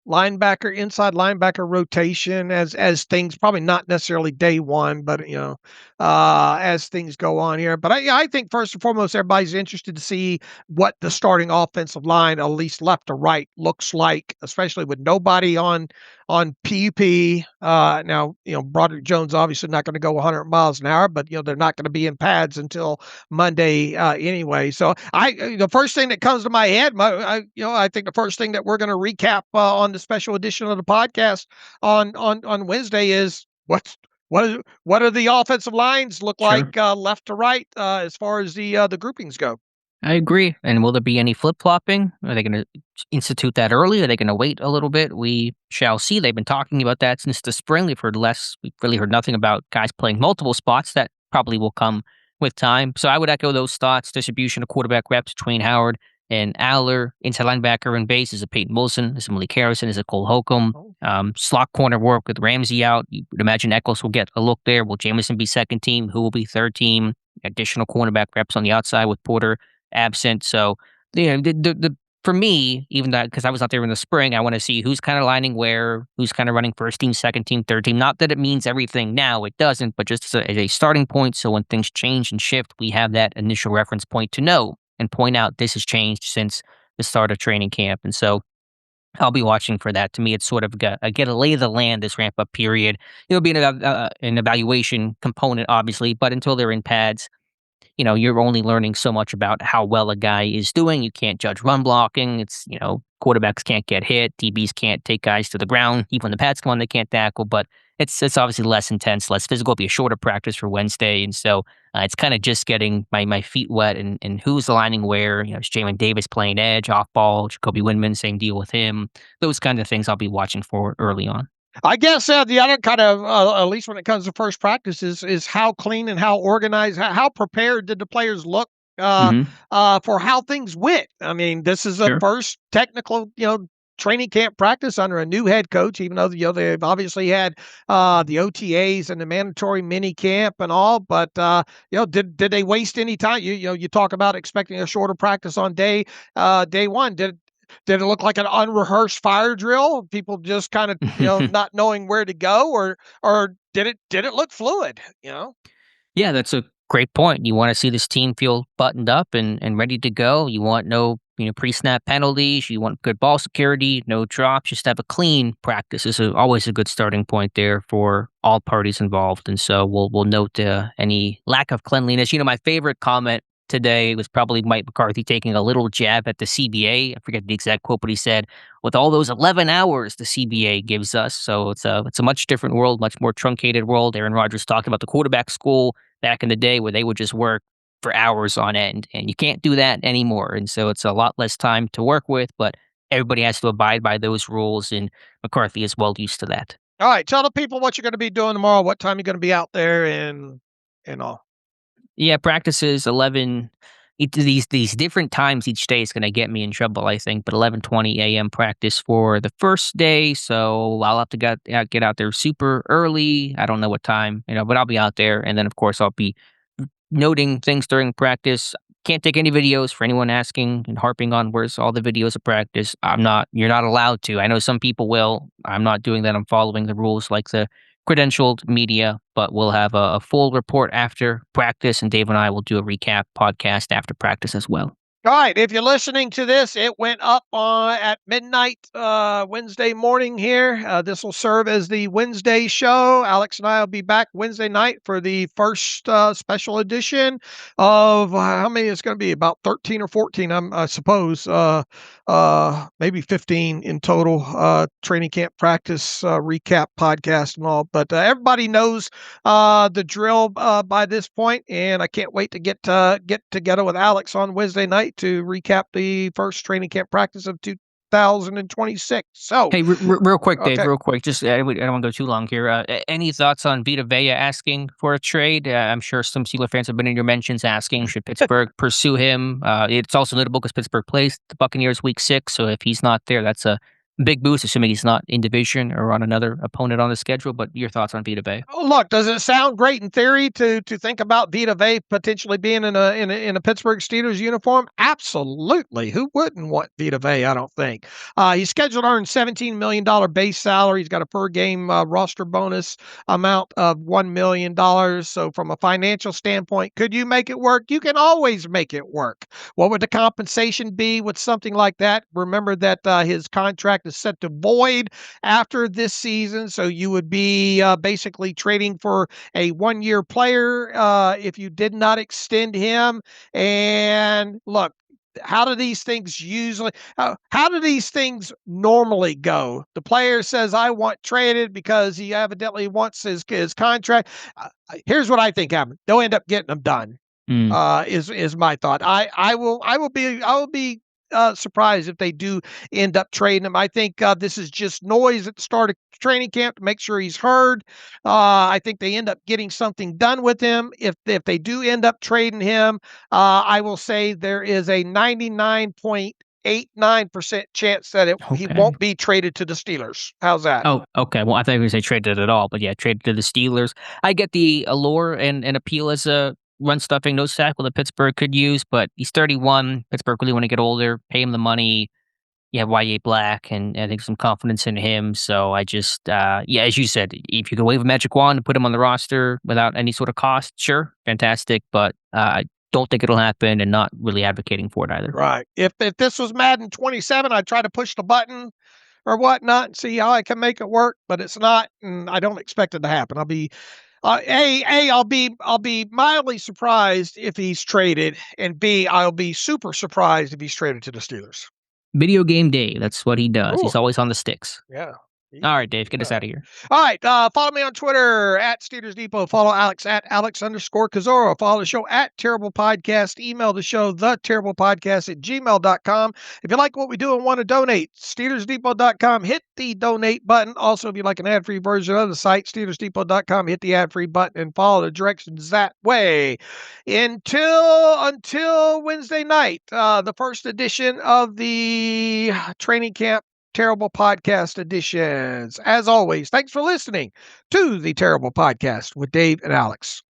linebacker, inside linebacker rotation as things, probably not necessarily day one, but as things go on here. But I think first and foremost, everybody's interested to see what the starting offensive line, at least left to right, looks like, especially with nobody on PUP. Now, Broderick Jones obviously not going to go 100 miles an hour, but they're not going to be in pads until Monday anyway. So the first thing that comes to my head, I think the first thing that we're going to recap on the special edition of the podcast on Wednesday is what do the offensive lines look like left to right as far as the groupings go. I agree. And will there be any flip-flopping? Are they going to institute that early? Are they going to wait a little bit? We shall see. They've been talking about that since the spring. We've heard less. We've really heard nothing about guys playing multiple spots. That probably will come with time. So I would echo those thoughts. Distribution of quarterback reps between Howard and Aller. Inside linebacker and base is a Peyton Wilson. Is a Malik Harrison. Is a Cole Holcomb. Slot corner work with Ramsey out. You would imagine Eccles will get a look there. Will Jamison be second team? Who will be third team? Additional cornerback reps on the outside with Porter absent. So, for me, even that, because I was out there in the spring, I want to see who's kind of lining where, who's kind of running first team, second team, third team. Not that it means everything now, it doesn't, but just as a starting point. So when things change and shift, we have that initial reference point to know. and point out this has changed since the start of training camp. And so I'll be watching for that. To me, it's sort of get a lay of the land this ramp up period. It'll be an evaluation component, obviously, but until they're in pads, you're only learning so much about how well a guy is doing. You can't judge run blocking. Quarterbacks can't get hit. DBs can't take guys to the ground. Even when the pads come on, they can't tackle. But it's obviously less intense, less physical. It'll be a shorter practice for Wednesday. And so it's kind of just getting my feet wet and who's aligning where. Is Jamin Davis playing edge, off ball, Jacoby Windman, same deal with him. Those kinds of things I'll be watching for early on. I guess the other kind of, at least when it comes to first practice, is how clean and how organized, how prepared did the players look for how things went. I mean, this is a first technical, training camp practice under a new head coach, even though they've obviously had the OTAs and the mandatory mini camp and all. But did they waste any time? You talk about expecting a shorter practice on day one. Did it look like an unrehearsed fire drill? People just kind of, not knowing where to go, or did it look fluid? Yeah, that's a great point. You want to see this team feel buttoned up and ready to go. You want no, pre-snap penalties. You want good ball security, no drops. Just have a clean practice is always a good starting point there for all parties involved. And so we'll note any lack of cleanliness. My favorite comment today was probably Mike McCarthy taking a little jab at the CBA. I forget the exact quote, but he said, with all those 11 hours the CBA gives us. So it's a much different world, much more truncated world. Aaron Rodgers talked about the quarterback school back in the day where they would just work for hours on end, and you can't do that anymore. And so it's a lot less time to work with, but everybody has to abide by those rules, and McCarthy is well used to that. All right, tell the people what you're going to be doing tomorrow, what time you're going to be out there, and all. Yeah, practices 11. These different times each day is going to get me in trouble, I think. But 11:20 a.m. practice for the first day, so I'll have to get out there super early. I don't know what time, but I'll be out there, and then of course I'll be noting things during practice. Can't take any videos for anyone asking and harping on where's all the videos of practice. You're not allowed to. I know some people will. I'm not doing that. I'm following the rules like the credentialed media, but we'll have a full report after practice, and Dave and I will do a recap podcast after practice as well. All right, if you're listening to this, it went up at midnight Wednesday morning here. This will serve as the Wednesday show. Alex and I will be back Wednesday night for the first special edition of how many it's going to be, about 13 or 14, I suppose, maybe 15 in total, training camp practice recap podcast and all. But everybody knows the drill by this point, and I can't wait to get together with Alex on Wednesday night to recap the first training camp practice of 2026. So, hey, real quick, Dave, real quick. Just I don't want to go too long here. Any thoughts on Vita Vea asking for a trade? I'm sure some Steelers fans have been in your mentions asking, should Pittsburgh pursue him? It's also notable because Pittsburgh plays the Buccaneers week 6, so if he's not there, that's a big boost, assuming he's not in division or on another opponent on the schedule. But your thoughts on Vita Vea? Oh, look, does it sound great in theory to think about Vita Vea potentially being in a Pittsburgh Steelers uniform? Absolutely. Who wouldn't want Vita Vea? I don't think. He's scheduled to earn $17 million base salary. He's got a per game roster bonus amount of $1 million. So from a financial standpoint, could you make it work? You can always make it work. What would the compensation be with something like that? Remember that his contract is set to void after this season, so you would be basically trading for a one-year player if you did not extend him. And look, how do these things normally go? The player says, I want traded because he evidently wants his contract. Here's what I think happened. They'll end up getting them done. Is my thought. I will be surprised if they do end up trading him. I think this is just noise at the start of training camp to make sure he's heard. I think they end up getting something done with him. If they do end up trading him, I will say there is a 99.89% chance that he won't be traded to the Steelers. How's that? Oh, okay. Well, I thought you were going to say traded at all, but yeah, traded to the Steelers. I get the allure and appeal as a run stuffing nose tackle that Pittsburgh could use, but he's 31. Pittsburgh really want to get older, pay him the money. You have Y.A. Black, and I think some confidence in him. So I just, as you said, if you could wave a magic wand and put him on the roster without any sort of cost, sure, fantastic. But don't think it'll happen and not really advocating for it either. Right. If this was Madden 27, I'd try to push the button or whatnot and see how I can make it work, but it's not, and I don't expect it to happen. I'll be I'll be mildly surprised if he's traded, and B, I'll be super surprised if he's traded to the Steelers. Video game Dave, that's what he does. Ooh. He's always on the sticks. Yeah. All right, Dave, get us out of here. All right. Follow me on Twitter at Steelers Depot. Follow Alex at Alex_Kozora. Follow the show at Terrible Podcast. Email the show, theterriblepodcast@gmail.com. If you like what we do and want to donate, SteelersDepot.com. Hit the donate button. Also, if you like an ad-free version of the site, SteelersDepot.com. Hit the ad-free button and follow the directions that way. Until Wednesday night, the first edition of the training camp Terrible Podcast editions. As always, thanks for listening to the Terrible Podcast with Dave and Alex.